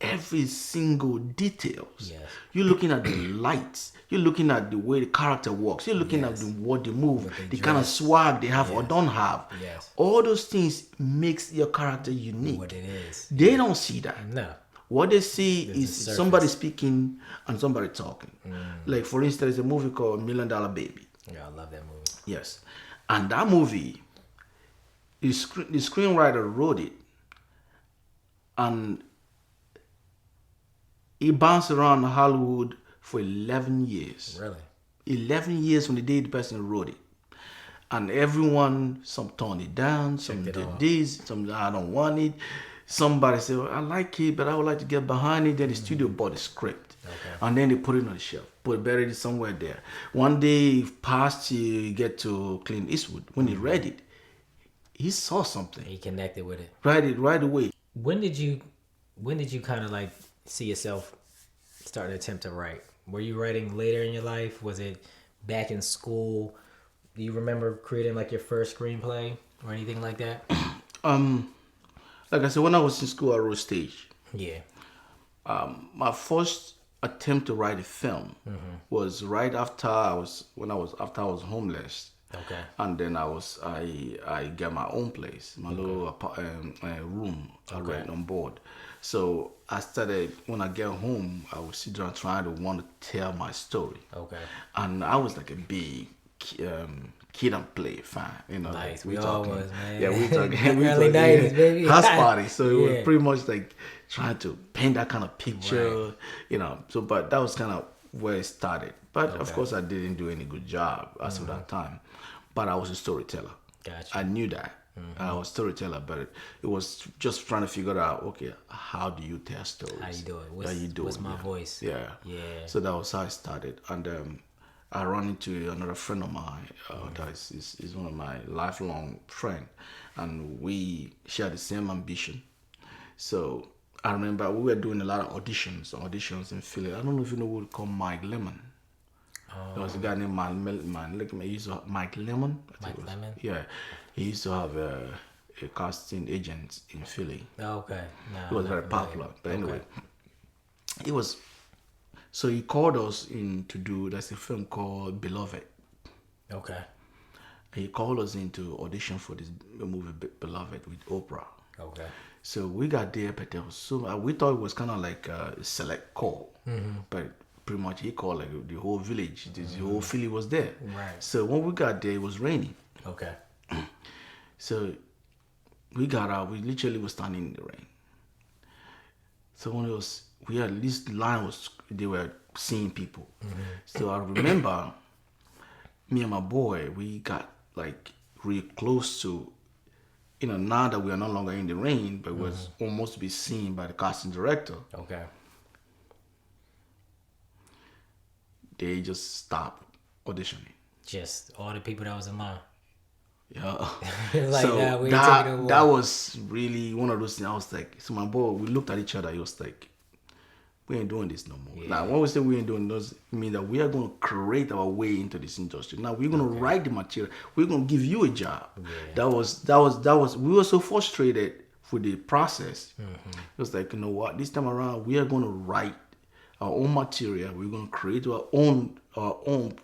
every single details. Yes. You're looking at the lights. You're looking at the way the character walks. You're looking at what they move, the kind of swag they have or don't have. Yes. All those things makes your character unique. What it is. They don't see that. No. What they see There's is the somebody speaking and somebody talking. Like, for instance, a movie called $1 Million Baby. Yeah, I love that movie. Yes. And that movie, the screenwriter wrote it, and he bounced around Hollywood for 11 years. Really? 11 years from the day the person wrote it. And everyone, some turned it down, some did this, some I don't want it. Somebody said, well, I like it, but I would like to get behind it. Then the studio bought the script. Okay. And then they put it on the shelf, buried it somewhere there. One day, past you get to Clint Eastwood. When he read it, he saw something. He connected with it. Right away. When did you kind of like see yourself start to attempt to write? Were you writing later in your life? Was it back in school? Do you remember creating like your first screenplay or anything like that? Like I said, when I was in school, I wrote stage. Yeah. My first attempt to write a film was right after I was homeless. Okay. And then I got my own place, my little room I rent on board. So I started, when I get home, I would sit down trying to want to tell my story. Okay. And I was like a big kid and play fan, you know. Nice. Like We all was, man. Yeah, we talking Early 90s, baby. house party. So it was pretty much like trying to paint that kind of picture, you know. So, but that was kind of where it started. But of course, I didn't do any good job as of that time. But I was a storyteller. Gotcha. I knew that. I was a storyteller, but it was just trying to figure out, okay, how do you tell stories? How you do it? What's my voice? Yeah. Yeah. So that was how I started. And I ran into another friend of mine that is one of my lifelong friend, and we share the same ambition. So I remember we were doing a lot of auditions in Philly. I don't know if you know what we call Mike Lemon. There was a guy named Mike Lemon. Mike Lemon? Yeah. He used to have a casting agent in Philly. Okay. He was very popular. But anyway, it was. So he called us in to do, there's a film called Beloved. Okay. He called us in to audition for this movie Beloved with Oprah. Okay. So we got there, but there was we thought it was kind of like a select call. But pretty much he called like the whole village, the whole Philly was there. Right. So when we got there, it was raining. Okay. So we got out, we literally was standing in the rain. So when we had this line they were seeing people. So I remember me and my boy, we got like really close to, you know, now that we are no longer in the rain, but was almost to be seen by the casting director. Okay. They just stopped auditioning. Just all the people that was in line. Yeah. Like, so nah, we ain't taking no more. that was really one of those things. I was like, so my boy, we looked at each other. He was like, we ain't doing this no more. Yeah. Now, when we say we ain't doing this, it means that we are going to create our way into this industry. Now, we're going to write the material. We're going to give you a job. Yeah. That was. We were so frustrated with the process. It was like, you know what? This time around, we are going to write our own material. We're going to create our own.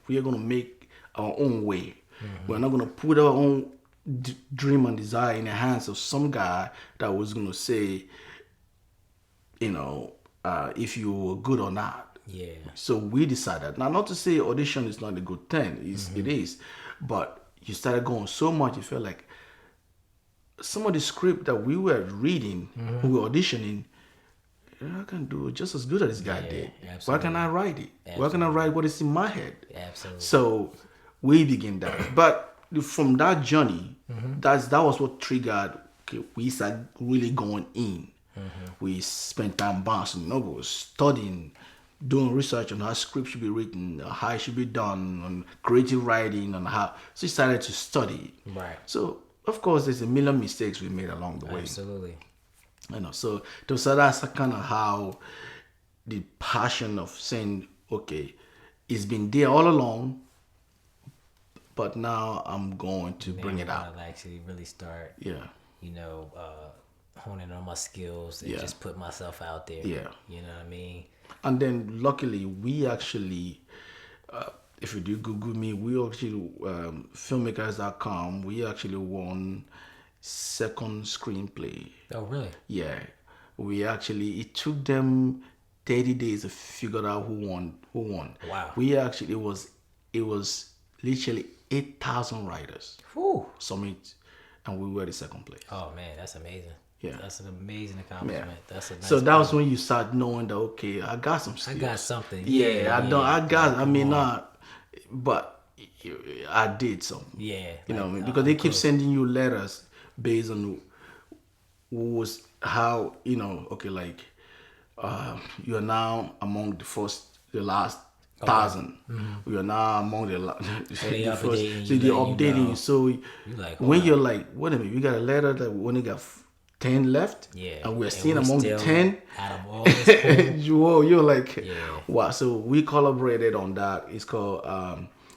We are going to make our own way. We're not going to put our own dream and desire in the hands of some guy that was going to say, you know, if you were good or not. Yeah. So we decided. Now, not to say audition is not a good thing. It is. But you started going so much, you felt like some of the script that we were reading, we were auditioning, I can do just as good as this guy did. Absolutely. Why can I write it? Absolutely. Why can I write what is in my head? Absolutely. So we begin that. But from that journey, that was what triggered, okay, we started really going in. We spent time bouncing novels, studying, doing research on how script should be written, how it should be done, on creative writing, on how. So we started to study. Right. So of course, there's a million mistakes we made along the way. Absolutely. So that's kind of how the passion of saying, okay, it's been there all along, but now I'm going to bring it out. I'll actually really start, Yeah. Honing on my skills and just put myself out there. Yeah. You know what I mean? And then luckily, we actually, if you do Google me, we actually, filmmakers.com, we actually won second screenplay. Oh, really? Yeah. It took them 30 days to figure out who won. Wow. It was literally 8,000 writers Whew. submit, and we were the second place. Oh, man, that's amazing. Yeah. That's an amazing accomplishment. Yeah. That's a nice So that was when you start knowing that, okay, I got some skills. I got something. But I did something. Yeah. Because they keep sending you letters based on how, okay, like, you are now among the last 1,000. You are now among the first. So they're updating you. So when you're like, wait a minute, we got a letter that we only got 10 left, and we're still among the 10. Out of all this Whoa, you're like, wow. So we collaborated on that. It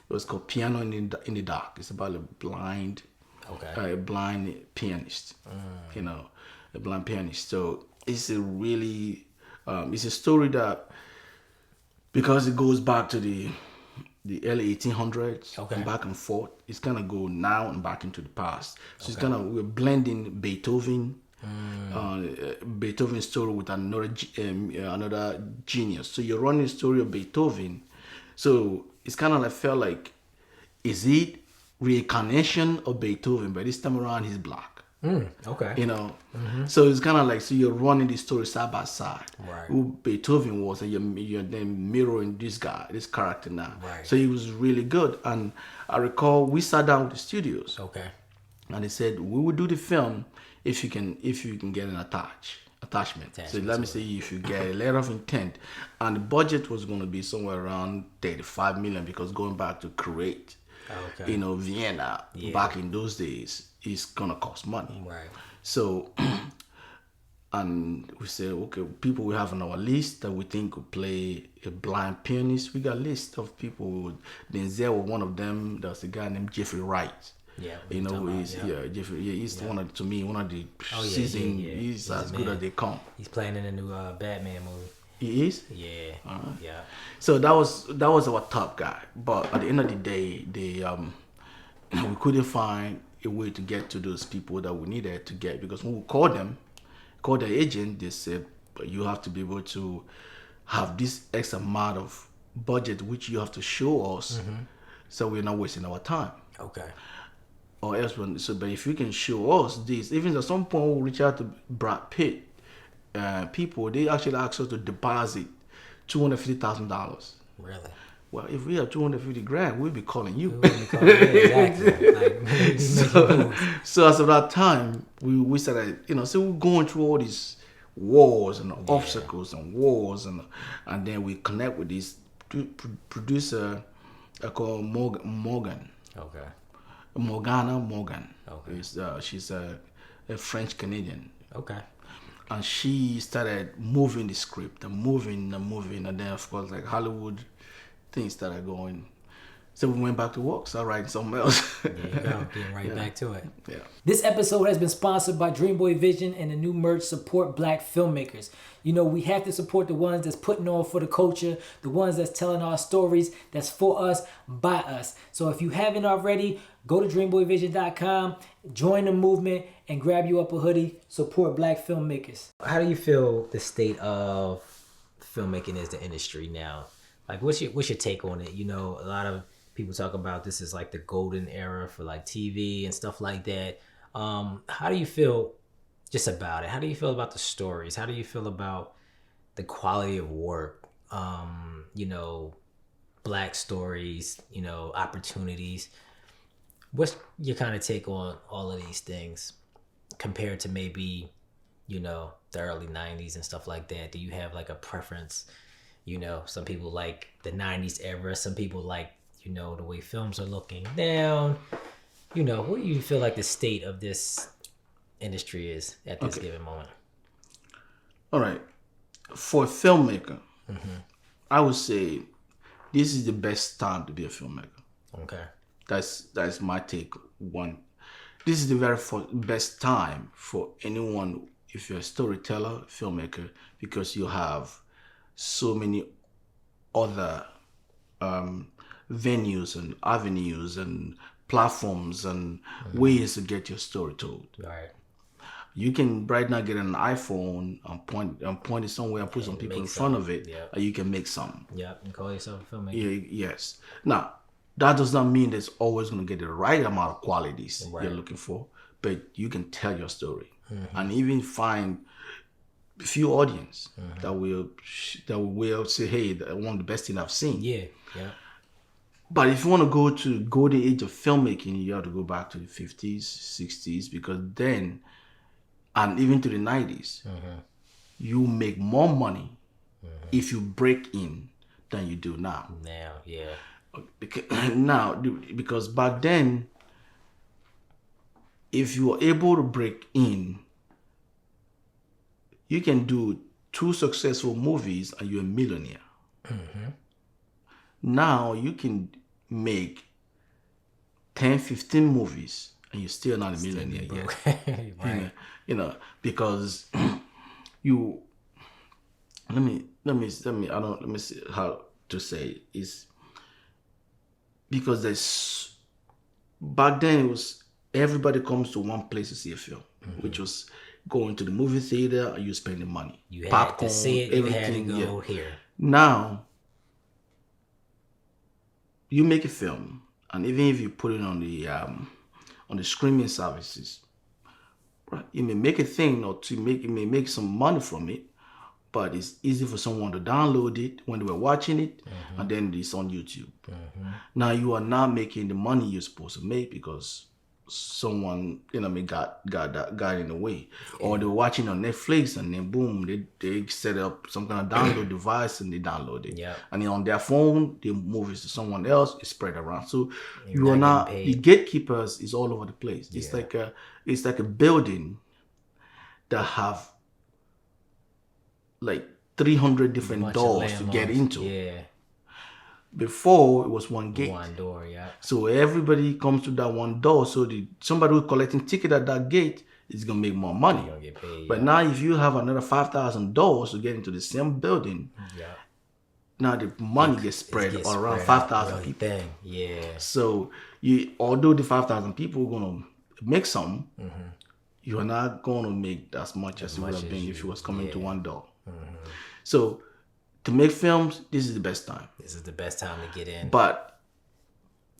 was called Piano in the Dark. It's about a blind pianist. A blind pianist. So it's a really, it's a story that, because it goes back to the early 1800s, and back and forth. It's gonna go now and back into the past. So we're blending Beethoven's story with another genius. So you're running the story of Beethoven. So it's kind of like, felt like, is it reincarnation of Beethoven? But this time around, he's black. So it's kind of like, so you're running the story side by side. Right. Who Beethoven was, and you're then mirroring this character now. Right. So it was really good. And I recall we sat down with the studios. Okay. And they said, we will do the film if you can get an attachment. So let me say, if you get a letter of intent, and the budget was going to be somewhere around 35 million, because going back to create, Vienna back in those days, it's gonna cost money. Right. So, and we said, okay, people we have on our list that we think could play a blind pianist. We got a list of people. Denzel was one of them. There's a guy named Jeffrey Wright. Yeah. Jeffrey. Yeah, he's one of the seasoned. He's as good as they come. He's playing in a new Batman movie. He is? Yeah. Yeah. So that was our top guy. But at the end of the day, we couldn't find a way to get to those people that we needed to get, because when we called the agent, they said, but you have to be able to have this X amount of budget which you have to show us, so we're not wasting our time. Okay. Or else, but if you can show us this, even at some point we'll reach out to Brad Pitt people, they actually asked us to deposit $250,000. Really? Well, if we have 250 grand, we'll be calling you. Exactly. So as of that time, we started, so we're going through all these wars and obstacles and wars, and then we connect with this producer called Morgan. Okay. Morgan. Okay. She's a French Canadian. Okay. And she started moving the script and moving, and then of course, like, Hollywood things started going. So we went back to work, started writing something else. There you go, getting back to it. Yeah. This episode has been sponsored by Dreamboy Vision and the new merch, Support Black Filmmakers. We have to support the ones that's putting on for the culture, the ones that's telling our stories, that's for us, by us. So if you haven't already, go to dreamboyvision.com, join the movement, and grab you up a hoodie. Support Black filmmakers. How do you feel the state of filmmaking is, the industry now? Like, what's your take on it? A lot of people talk about this is like the golden era for like TV and stuff like that. How do you feel just about it? How do you feel about the stories? How do you feel about the quality of work? Black stories, opportunities. What's your kind of take on all of these things compared to maybe, the early 90s and stuff like that? Do you have like a preference? Some people like the 90s era. Some people like, the way films are looking down. what do you feel like the state of this industry is at this Okay. given moment? All right. For a filmmaker, I would say this is the best time to be a filmmaker. Okay. That's my take. One, this is the very best time for anyone if you're a storyteller, filmmaker, because you have so many other venues and avenues and platforms and ways to get your story told. All right. You can right now get an iPhone and point it somewhere and put some people in front of it, Yep. and you can make something. Yep. And call yourself a filmmaker. Yes. Now, that does not mean there's always going to get the right amount of qualities you're looking for, but you can tell your story and even find a few audience that will say, "Hey, one of the best thing I've seen." Yeah. Yeah. But if you want to go to the golden age of filmmaking, you have to go back to the 50s, 60s, because then, and even to the 90s, you make more money if you break in than you do now. Now, yeah. Because back then, if you were able to break in, you can do 2 successful movies and you're a millionaire. Now you can make 10, 15 movies and you're still not a millionaire yet. Right. Because you let me see how to say it. Is because there's back then it was everybody comes to one place to see a film, which was going to the movie theater and you spending money. You had Popcorn, to see it. You had to everything, go here. Now you make a film, and even if you put it on the streaming services, right, you may make a thing or you may make some money from it, but it's easy for someone to download it when they were watching it, and then it's on YouTube. Now you are not making the money you're supposed to make because someone got in the way, or they were watching on Netflix and then boom, they set up some kind of download device and they download it, and then on their phone they move it to someone else. It's spread around, so you are not the gatekeepers is all over the place. It's like a building that have like 300 different doors to get into. Yeah. Before it was one gate. One door, yeah. So everybody comes to that one door. So somebody who's collecting ticket at that gate is gonna make more money. You're gonna get paid. But now if you have another 5,000 doors to get into the same building, now the money gets spread around 5,000 people. Yeah. So although the 5,000 people are gonna make some, you are not gonna make as much as you would have been if you was coming to one door. So to make films, this is the best time. This is the best time to get in. But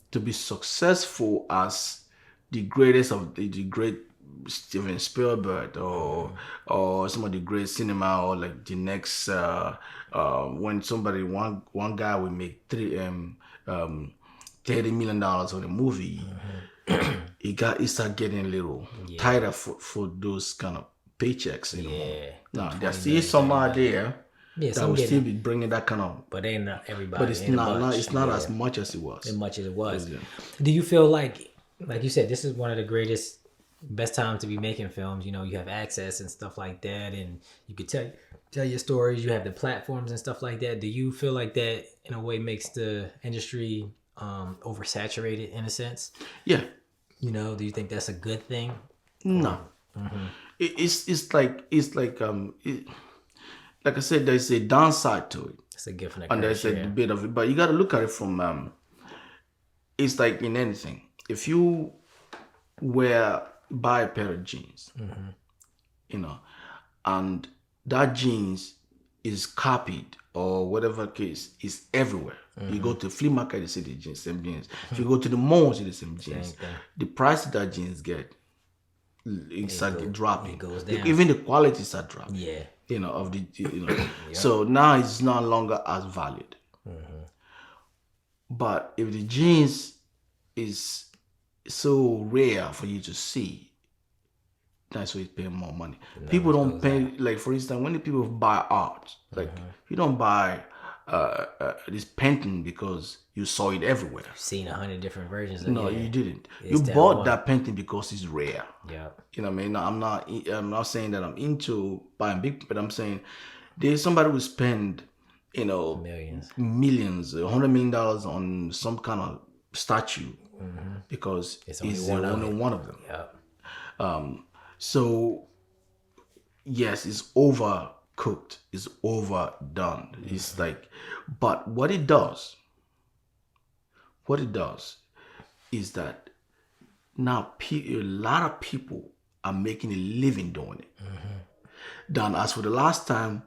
to be successful as the greatest of the great Steven Spielberg or some of the great cinema, or like the next when one guy will make $30 million on a movie, he start getting a little tighter for those kind of paychecks. Now there's still some out there. That will still be bringing that kind of, but ain't not everybody. But it's not as much as it was. As much as it was. Do you feel like you said, this is one of the best times to be making films? You have access and stuff like that, and you could tell your stories. You have the platforms and stuff like that. Do you feel like that in a way makes the industry oversaturated in a sense? Yeah. Do you think that's a good thing? No. It's like like I said, there's a downside to it. It's a gift and and there's a bit of it, but you got to look at it from. It's like in anything. If you buy a pair of jeans, and that jeans is copied or whatever case is everywhere. You go to the flea market, you see the jeans, same jeans. If you go to the mall, you see the same jeans. The price that jeans get, it's like dropping. It goes down. Even the qualities are dropping. Yeah. Of the So now it's no longer as valued. But if the jeans is so rare for you to see, that's why you pay more money. People don't pay, like for instance, when the people buy art, like you don't buy this painting because you saw it everywhere. Seen 100 different versions of it. No, Yeah. you didn't. It's You that bought one. that painting because it's rare. Yeah. You know what I mean? I'm not saying that I'm into buying big, but I'm saying there's somebody who spend, Millions. millions, $100 million on some kind of statue because It's it's only only one one of them. Yeah. So yes, it's overcooked, it's overdone. It's like, but what it does is that now a lot of people are making a living doing it. Than as for the last time,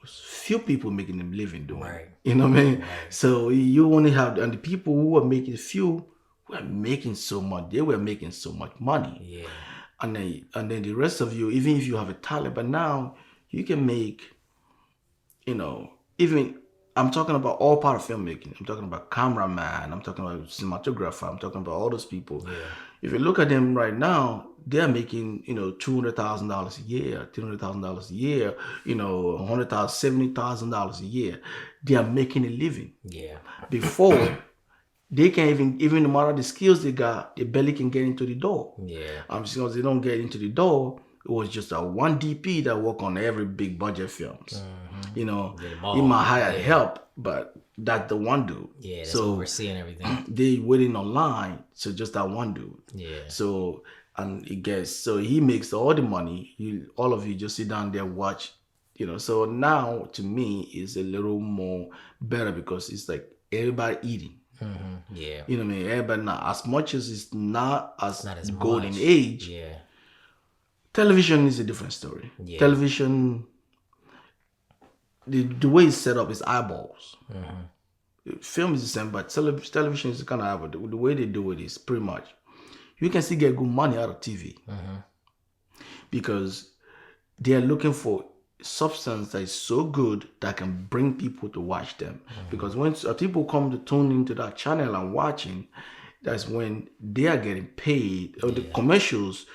few people making a living doing Right. it. You know what I mean? Right. So you only have, and the people who are making few were making so much. They were making so much money. Yeah. And then the rest of you, even if you have a talent, but now you can make, even I'm talking about all part of filmmaking. I'm talking about cameraman. I'm talking about cinematographer. I'm talking about all those people. Yeah. If you look at them right now, they're making $200,000 a year, $300,000 a year, $100,000, $70,000 a year. They are making a living. Yeah. Before they can't even no matter the skills they got, they barely can get into the door. Yeah. Because they don't get into the door. It was just a one DP that work on every big budget films. He might hire help, but that's the one dude. Yeah, that's so overseeing everything. They waiting online, so just that one dude. Yeah. So he makes all the money. All of you just sit down there watch. So now to me it's a little more better because it's like everybody eating. Yeah. You know what I mean? Everybody now, as much as it's not as golden much. age. Yeah. Television is a different story. Yeah. Television, the way it's set up is eyeballs. Film is the same, but television is kind of the way they do it is pretty much you can still get good money out of TV because they are looking for substance that is so good that can bring people to watch them. Because when people come to tune into that channel and watching, that's when they are getting paid. Or the commercials,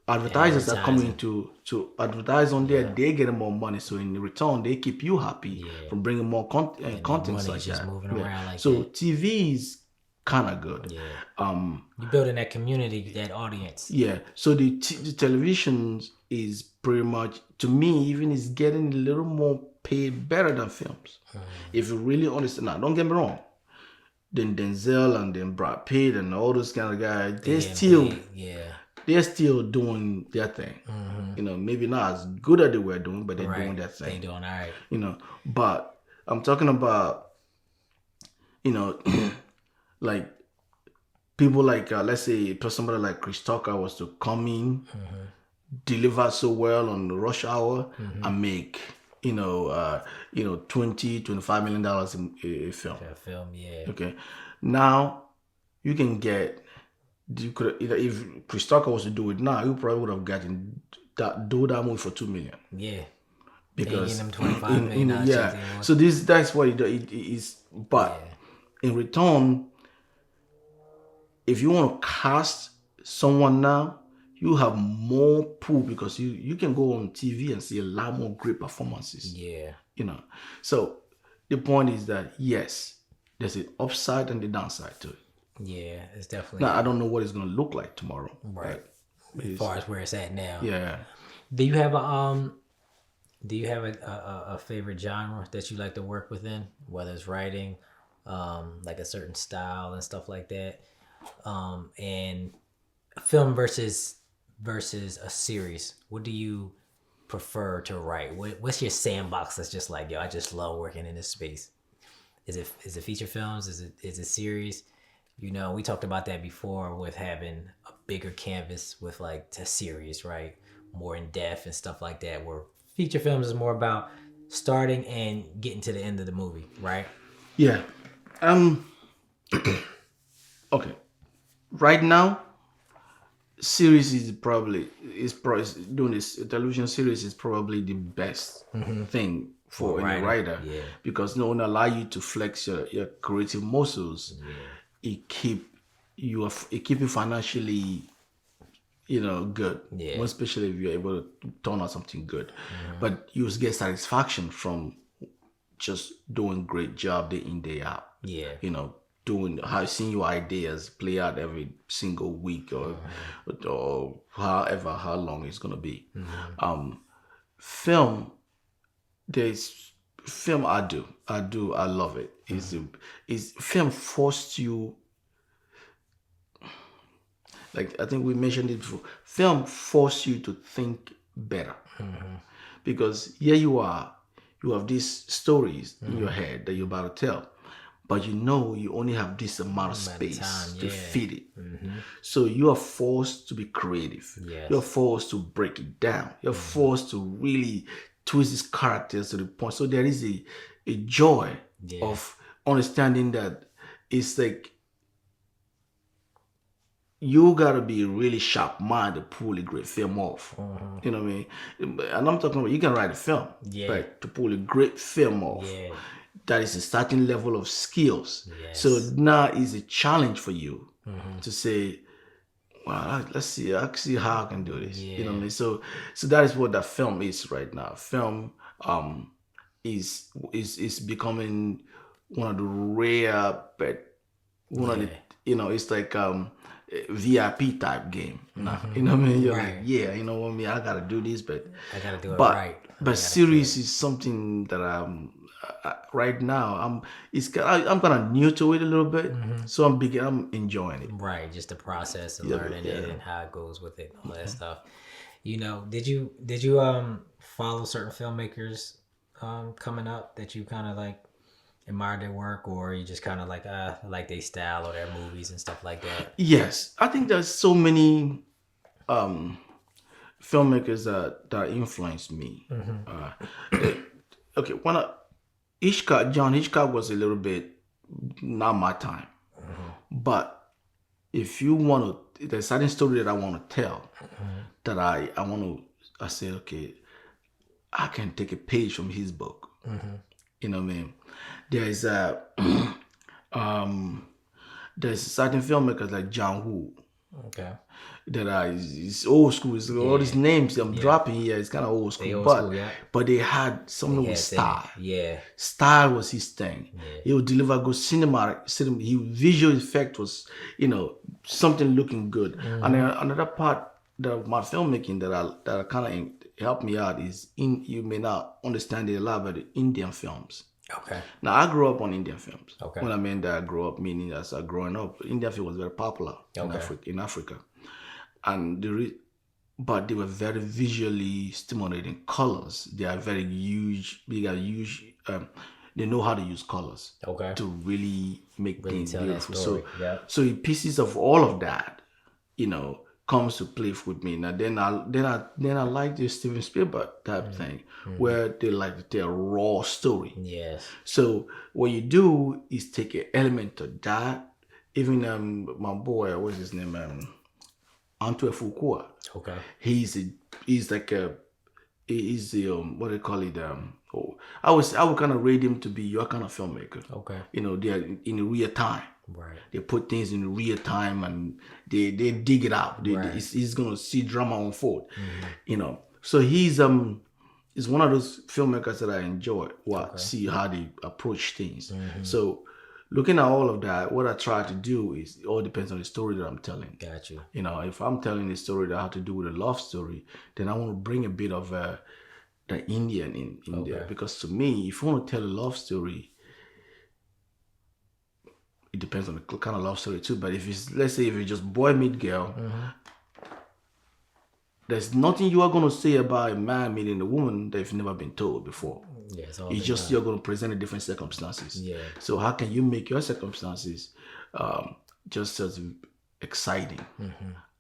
advertisers are coming to advertise on there. They're getting more money, so in return they keep you happy from bringing more content like just that. moving around like so that. TV is kind of good. You're building that community, that audience. Yeah. So the television is pretty much, to me, even is getting a little more paid better than films. If you really understand. Now, don't get me wrong. Then Denzel and then Brad Pitt and all those kind of guys, they're still doing their thing. Maybe not as good as they were doing, but they're doing their thing. They're doing all right. But I'm talking about, like people like, let's say somebody like Chris Tucker was to come in, deliver so well on the rush hour and make, $20-25 million in a film. A film, yeah. Okay. Now you can get, if Chris Tucker was to do it now, you probably would have gotten that movie for $2 million. Yeah. Because them $25 million. So that's what it is. But in return, if you want to cast someone now, you have more pull because you can go on TV and see a lot more great performances. Yeah. So the point is that yes, there's an upside and the downside to it. Yeah, it's definitely. Now I don't know what it's gonna look like tomorrow. Right. As far as where it's at now. Yeah. Do you have a favorite genre that you like to work within? Whether it's writing, like a certain style and stuff like that, and film versus a series. What do you prefer to write? What's your sandbox that's just like, yo, I just love working in this space? Is it feature films? Is it series? We talked about that before with having a bigger canvas with like a series, right? More in depth and stuff like that, where feature films is more about starting and getting to the end of the movie, right? Yeah. Okay. Right now, series is probably doing this television series is probably the best thing for any writer because it allow you to flex your creative muscles. It keep you financially good, especially if you're able to turn out something good. But you get satisfaction from just doing great job day in day out. Yeah. You know, doing seeing your ideas play out every single week or however how long it's gonna be. Film, there's film I love it. Is film forced you, like I think we mentioned it before. Film force you to think better, because here you are, you have these stories in your head that you're about to tell, but you know you only have this amount of space to fit it. So you are forced to be creative. Yes. You're forced to break it down. You're forced to really twist these characters to the point. So there is a joy of understanding that it's like you gotta be really sharp minded to pull a great film off. You know what I mean? And I'm talking about you can write a film, but to pull a great film off, that is a certain level of skills. So now is a challenge for you to say, well, let's see, I see how I can do this. You know what I mean? So that is what that film is right now. Film is becoming one of the rare, but one of the, it's like VIP type game. You know what I mean? You're like, you know what I mean? I gotta do this, but I gotta do it right. But series is something that right now I'm kind of new to it a little bit, so I'm enjoying it. Right, just the process of learning it and how it goes with it, all that stuff. You know, did you follow certain filmmakers coming up that you kind of like admire their work, or you just kind of like their style or their movies and stuff like that? Yes, I think there's so many filmmakers that influenced me. Okay, John Hitchcock was a little bit not my time, but if you want to, there's a certain story that I want to tell, that I say, okay, I can take a page from his book. You know what I mean? There's certain filmmakers like John Woo. Okay. That is old school. It's all these names I'm dropping here. It's kind of old school, but they had something with style. Style was his thing. He would deliver good cinema. His visual effect was, something looking good. And then another part of my filmmaking that kind of helped me out is you may not understand it a lot, but the Indian films. Okay. Now I grew up on Indian films. Okay. When I mean that I grew up, meaning as I growing up, Indian film was very popular in Africa, and but they were very visually stimulating. Colors, they are very huge. They are huge. They know how to use colors to really make things beautiful. So pieces of all of that, comes to play with me. Now then I like the Steven Spielberg type thing, where they like to tell a raw story. Yes. So what you do is take an element of that. Even my boy, what's his name? Antoine Fuqua. Okay. He's what do they call it? I would kind of rate him to be your kind of filmmaker. Okay. They're in real time. Right. They put things in real time and they dig it out. He's gonna see drama unfold. So he's one of those filmmakers that I enjoy. See how they approach things. So looking at all of that, what I try to do is it all depends on the story that I'm telling. Got you. If I'm telling a story that has to do with a love story, then I want to bring a bit of the Indian in there, because to me, if you want to tell a love story, it depends on the kind of love story too. But let's say if it's just boy meet girl, there's nothing you are going to say about a man meeting a woman that you've never been told before. It's just you're going to present a different circumstances. So how can you make your circumstances just as exciting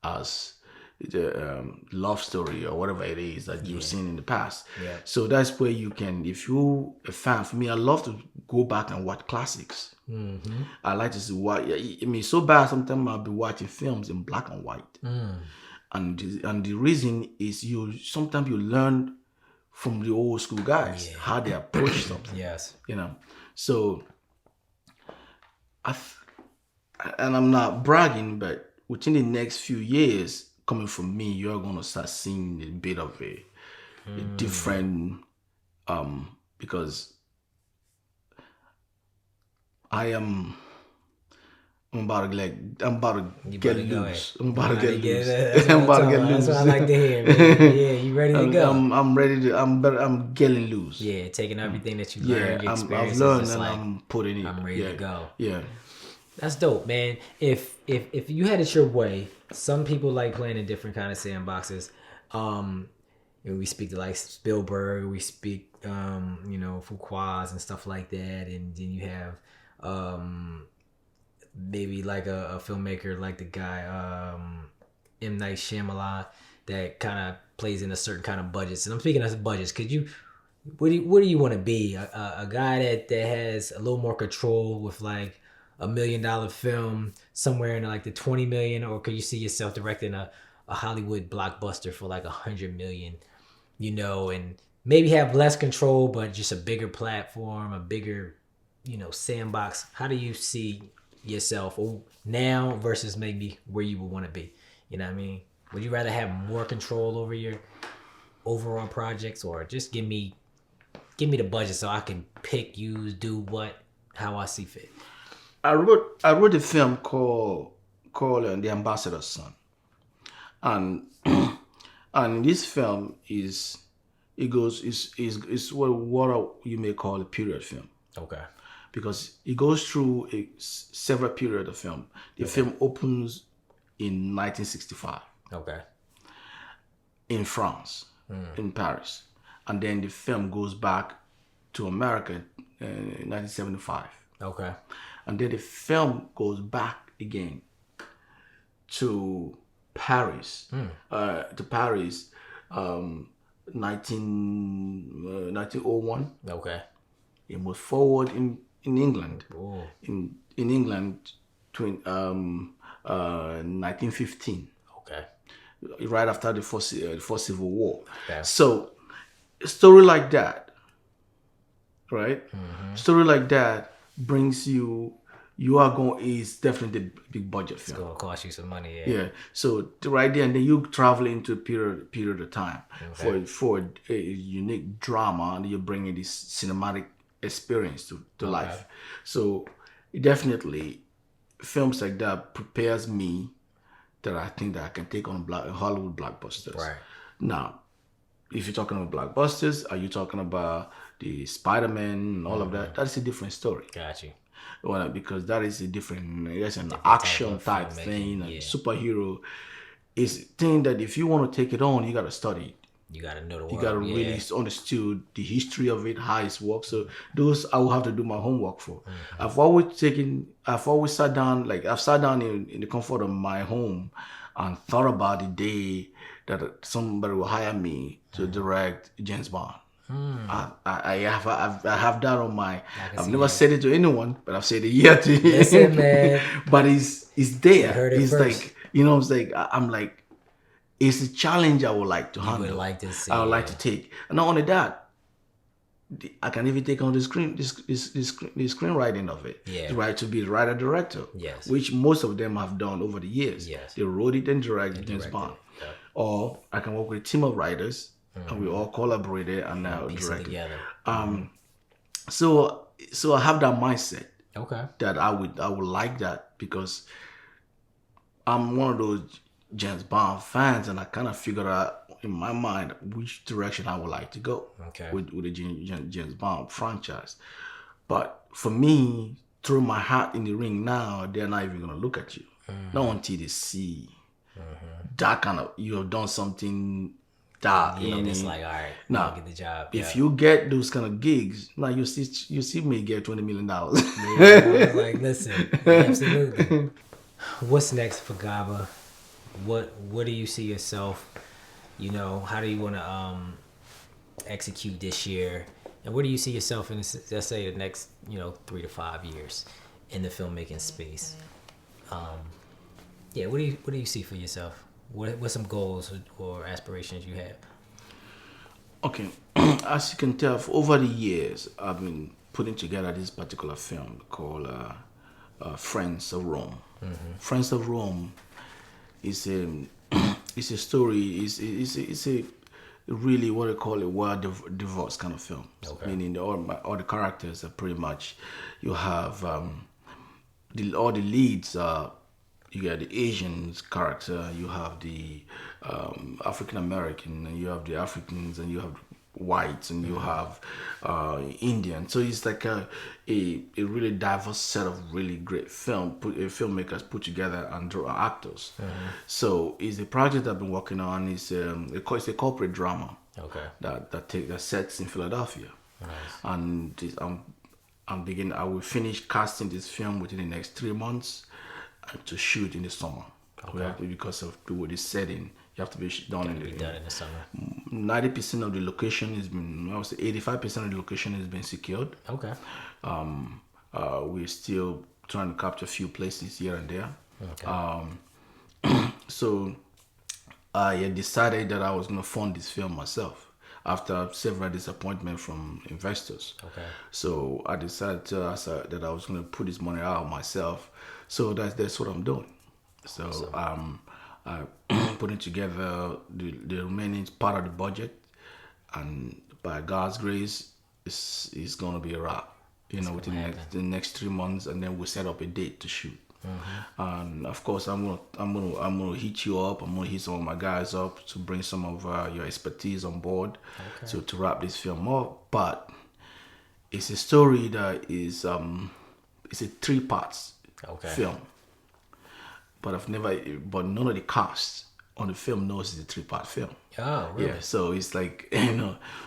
as the love story or whatever it is that you've seen in the past? So that's where you can, if you're a fan, for me, I love to go back and watch classics. I like to see so bad sometimes I'll be watching films in black and white. And the reason is sometimes you learn from the old school guys how they approach something. So and I'm not bragging, but within the next few years coming from me, you're gonna start seeing a bit of a different because I'm about to get loose. I'm about to get loose. That's I'm what about to get That's loose. what I like to hear, man. Yeah, you ready to go? I'm ready to. I'm getting loose. Yeah, taking everything that you learned, your I've experiences, learned just and like I'm putting it. I'm ready to go. Yeah. That's dope, man. If you had it your way, some people like playing in different kind of sandboxes. And we speak to like Spielberg, we speak Fuqua's and stuff like that, and then you have maybe like a filmmaker like the guy M. Night Shyamalan that kind of plays in a certain kind of budgets. And I'm speaking of budgets. Could you, what do you want to be? A guy that has a little more control with like $1 million film somewhere in like the 20 million, or could you see yourself directing a Hollywood blockbuster for like 100 million? And maybe have less control, but just a bigger platform, a bigger, sandbox. How do you see yourself now versus maybe where you would want to be? You know what I mean? Would you rather have more control over your overall projects, or just give me the budget so I can pick, use, do how I see fit? I wrote a film called The Ambassador's Son, and and this film is what you may call a period film. Okay. Because it goes through several periods of film. The film opens in 1965. Okay. In France, in Paris, and then the film goes back to America in 1975. Okay. And then the film goes back again to Paris, 1901. Okay. It moves forward in England. Ooh. In England, 1915. Okay. Right after the first Civil War. Okay. So, a story like that, right? Story like that brings you are going is definitely a big budget film. It's gonna cost you some money. Yeah. So right there, and then you travel into a period of time for a unique drama, and you're bringing this cinematic experience to life. So definitely, films like that prepares me that I think that I can take on Hollywood blockbusters. Right. Now, if you're talking about blockbusters, are you talking about the Spider-Man and all of that? That's a different story. Got you. Well, because that is a different action type thing, and superhero is a thing that if you want to take it on, you got to study it. You got to know the world. You got to really understand the history of it, how it works. So those I will have to do my homework for. I've always sat down, I've sat down in the comfort of my home and thought about the day that somebody will hire me to direct James Bond. I have that on my. I've never said it to anyone, but I've said it here to you. Listen, man. But it's there. Heard it it's first. like it's like I'm like, it's a challenge I would like to handle. Would like to see, I would like to take. And not only that, I can even take on the screenwriting of it. Yeah. Right, to be the writer director. Yes. Which most of them have done over the years. Yes. They wrote it and directed James Bond. Yeah. Or I can work with a team of writers. And we all collaborated and now directed. Together. So I have that mindset. Okay. That I would like that, because I'm one of those James Bond fans, and I kind of figured out in my mind which direction I would like to go with the James Bond franchise. But for me, throw my hat in the ring now, they're not even gonna look at you. Not until they see that kind of you have done something. It's like, all right, now get the job. If you get those kind of gigs, now you see me get $20 million. I was like, listen, absolutely. What's next for Gaba? What do you see yourself? How do you want to execute this year? And where do you see yourself in, let's say, the next 3 to 5 years in the filmmaking space? What do you see for yourself? What some goals or aspirations you have? Okay, as you can tell, over the years, I've been putting together this particular film called Friends of Rome. Friends of Rome is a story. It's really what I call a well divorced kind of film. Okay. Meaning all the characters are pretty much, you have all the leads are, you got the Asians character, you have the African American, and you have the Africans, and you have whites, and you have Indian. So it's like a really diverse set of really great filmmakers put together and draw actors. So it's a project I've been working on. It's a corporate drama. Okay. That sets in Philadelphia. Nice. And I will finish casting this film within the next 3 months, and to shoot in the summer. Okay. Because of the setting, you have to be done in the summer. 90% of the location has been, I would say 85% of the location has been secured. Okay. We're still trying to capture a few places here and there. Okay. So I had decided that I was going to fund this film myself after several disappointments from investors. Okay. So I decided that I was going to put this money out myself. So that's what I'm doing. So Awesome. I'm putting together the remaining part of the budget, and by God's grace, it's going to be a wrap. Within the next 3 months, and then we'll set up a date to shoot. And of course, I'm gonna hit you up. I'm gonna hit some of my guys up to bring some of your expertise on board, to wrap this film up. But it's a story that is it's a 3 parts film. But none of the cast on the film knows it's a 3-part film. Oh, really? Yeah. So it's like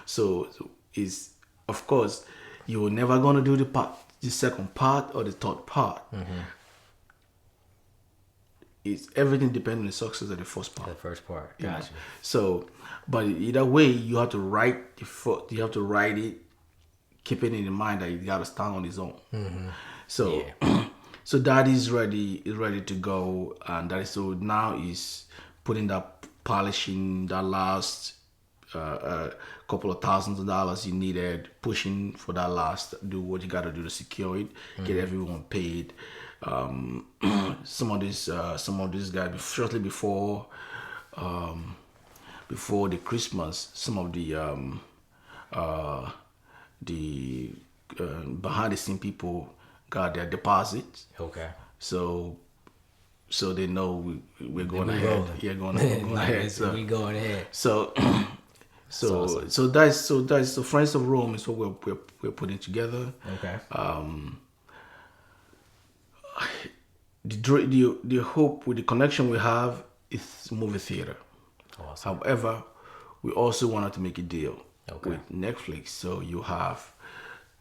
so it's, of course, you're never gonna do the second part or the third part. It's everything depends on the success of the first part. The first part. Gotcha. So, but either way, you have to write it, keeping in mind that you got to stand on its own. So, so that is ready to go, and that is, so now is putting that, polishing that last couple of thousands of dollars you needed, pushing for that last, do what you got to do to secure it, get everyone paid. Some of these guys, shortly before the Christmas, some of the behind the scene people got their deposits. Okay. So they know we're going ahead. Rolling. Yeah, going ahead. So we going ahead. So awesome. so that's Friends of Rome is what we're putting together. Okay. The hope with the connection we have is movie theater. Awesome. However, we also wanted to make a deal Okay. with Netflix. So you have,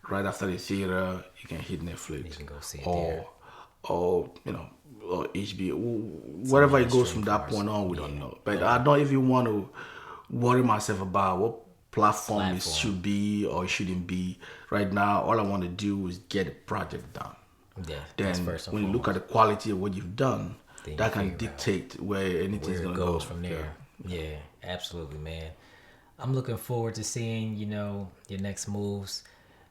right after the theater, you can hit Netflix. You can go see it or there. or or HBO, whatever it goes from that point on, we don't know. But I don't even want to worry myself about what platform it should be or it shouldn't be. Right now, all I want to do is get the project done. Yeah. Then when you look at the quality of what you've done, that can dictate where anything's going to go from there. Yeah, absolutely, man. I'm looking forward to seeing, your next moves.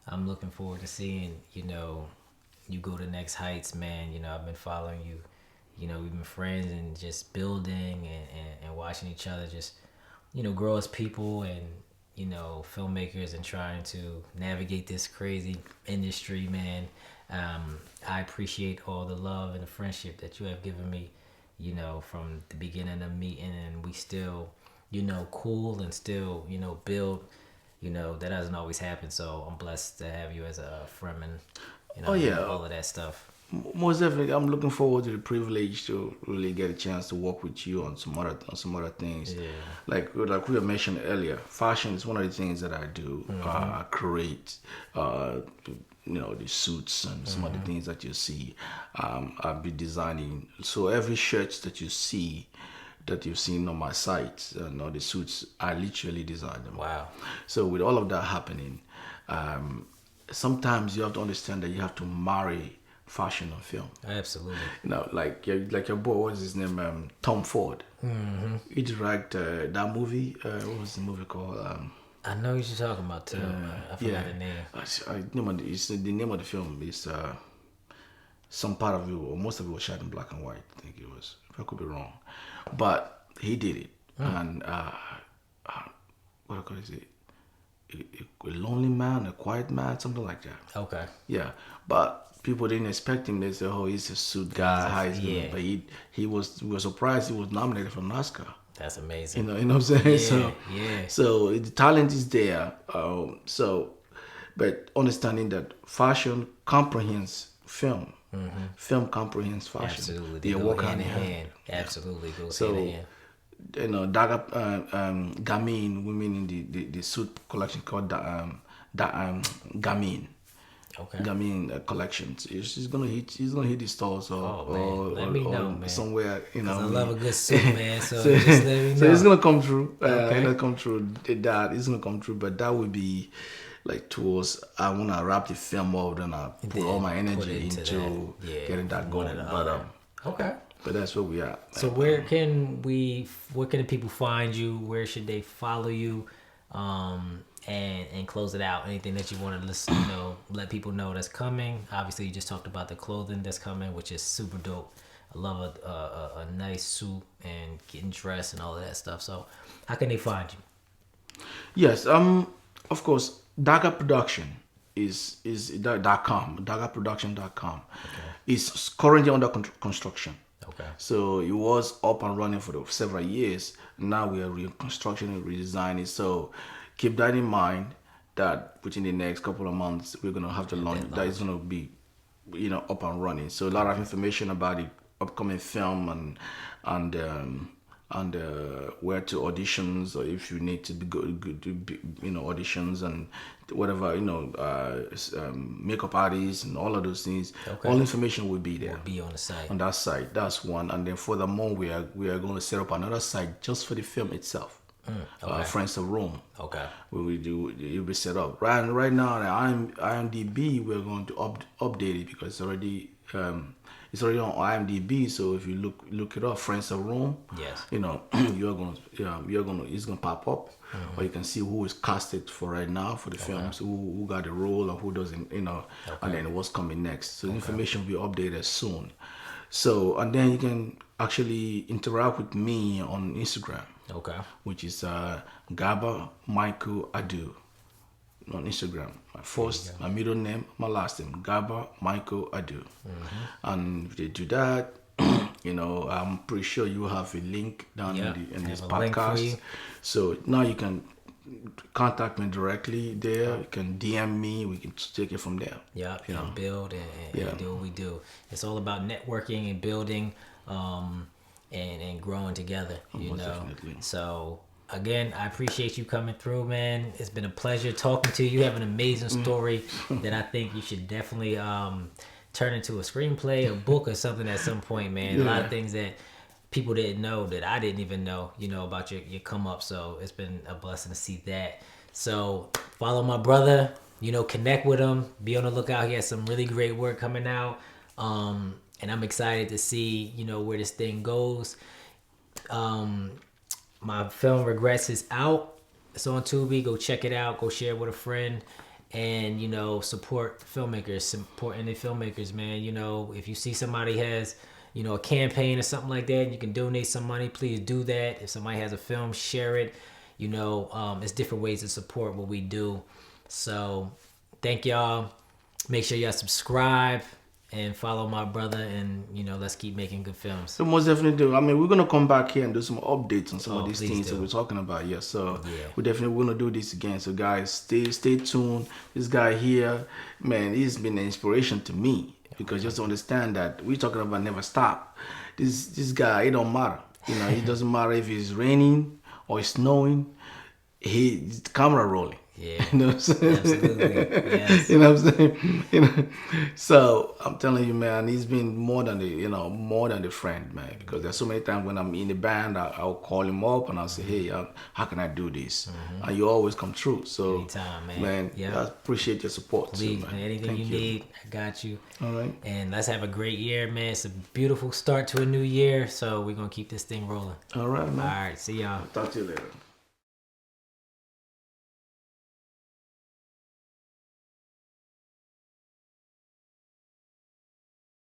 I'm looking forward to seeing, you go to next heights, man. I've been following you. We've been friends and just building and watching each other just, grow as people and, filmmakers, and trying to navigate this crazy industry, man. I appreciate all the love and the friendship that you have given me, from the beginning of meeting, and we still, cool and still, build. That doesn't always happen, so I'm blessed to have you as a friend, and all of that stuff. Most definitely, I'm looking forward to the privilege to really get a chance to work with you on some other things. Yeah. Like we had mentioned earlier, fashion is one of the things that I do. I create, the suits and some of the things that you see. I'll be designing. So every shirt that you see, that you've seen on my site, and all the suits, I literally design them. Wow. So with all of that happening, sometimes you have to understand that you have to marry fashion and film. Absolutely. Like your boy, what's his name? Tom Ford. He directed that movie. What was the movie called? I know what you're talking about too. I forgot the name. The name of the film is some part of it, or most of it was shot in black and white. I think it was. I could be wrong, but he did it, and what I call it, a lonely man, a quiet man, something like that. Okay. Yeah, but people didn't expect him. They said, "Oh, he's a suit guy. How he's yeah. gonna?" But we were surprised he was nominated for an Oscar. That's amazing. You know what I'm saying? Yeah, So the talent is there. But understanding that fashion comprehends film. Film comprehends fashion. Absolutely. They Go work hand in hand. Absolutely goes hand in hand. You know, Daga Gamin, women in the suit collection called Gamin. Okay. Gamin collections. He's gonna hit the stores or let me know, man. somewhere. You know, I love a good suit, man. So just let me know. So it's gonna come true. Okay. It's gonna come true. That is gonna come true. But that would be like towards. I wanna wrap the film up, and I put all my energy into getting that going. Okay. But that's where we are. So where can the people find you? Where should they follow you? And close it out. Anything that you want to listen, let people know that's coming. Obviously, you just talked about the clothing that's coming, which is super dope. I love a nice suit and getting dressed and all of that stuff. So, how can they find you? Yes. Of course, Daga Production is .com. DagaProduction.com. Okay. It's currently under construction. Okay. So it was up and running for several years. Now we are reconstructing and redesigning. So keep that in mind that within the next couple of months we're gonna have to launch. That is gonna be, up and running. So a lot of information about the upcoming film and where to auditions, or if you need to go to auditions and whatever, makeup artists and all of those things. Okay. All information will be there. Will be on the site. On that site, that's one. And then furthermore, we are going to set up another site just for the film itself. Okay. Friends of Rome. Okay. It'll be set up. Right now, on IMDb, we're going to update it because it's already on IMDb. So if you look it up, Friends of Rome. Yes. It's gonna pop up, or you can see who is casted for right now for the films, who got the role or who doesn't, and then what's coming next. So the information will be updated soon. So, and then you can actually interact with me on Instagram. Okay. Which is Gaba Michael Ado on Instagram. My middle name, my last name, Gaba Michael Ado. And if they do that, I'm pretty sure you have a link down in this podcast. So now you can contact me directly there. You can DM me. We can take it from there. Yeah, and build and do what we do. It's all about networking and building, and growing together. Definitely. So again, I appreciate you coming through, man. It's been a pleasure talking to you. You have an amazing story that I think you should definitely turn into a screenplay, a book, or something at some point, man. A lot of things that people didn't know, that I didn't even know, about your come up. So it's been a blessing to see that. So follow my brother, connect with him, be on the lookout. He has some really great work coming out. And I'm excited to see, where this thing goes. My film Regrets is out. It's on Tubi. Go check it out. Go share it with a friend. And, support filmmakers. Support indie filmmakers, man. If you see somebody has, a campaign or something like that, you can donate some money, please do that. If somebody has a film, share it. It's different ways to support what we do. So thank y'all. Make sure y'all subscribe and follow my brother, and let's keep making good films. So most definitely do. I mean, we're gonna come back here and do some updates on some of these things that we're talking about. Yeah, so we're definitely gonna do this again. So guys, stay tuned. This guy here, man, he's been an inspiration to me, because just to understand that we're talking about never stop. This guy, it don't matter. It doesn't matter if it's raining or it's snowing. He's camera rolling. Yeah. You know what I'm saying? Absolutely. Yes. You know what I'm saying? So I'm telling you, man, he's been more than a friend, man. Because there's so many times when I'm in the band, I'll call him up and I'll say, hey, how can I do this? And you always come through. So, anytime, man. I appreciate your support. Please, too, man. Anything you need, I got you. All right. And let's have a great year, man. It's a beautiful start to a new year. So we're going to keep this thing rolling. All right, man. All right. See y'all. Talk to you later.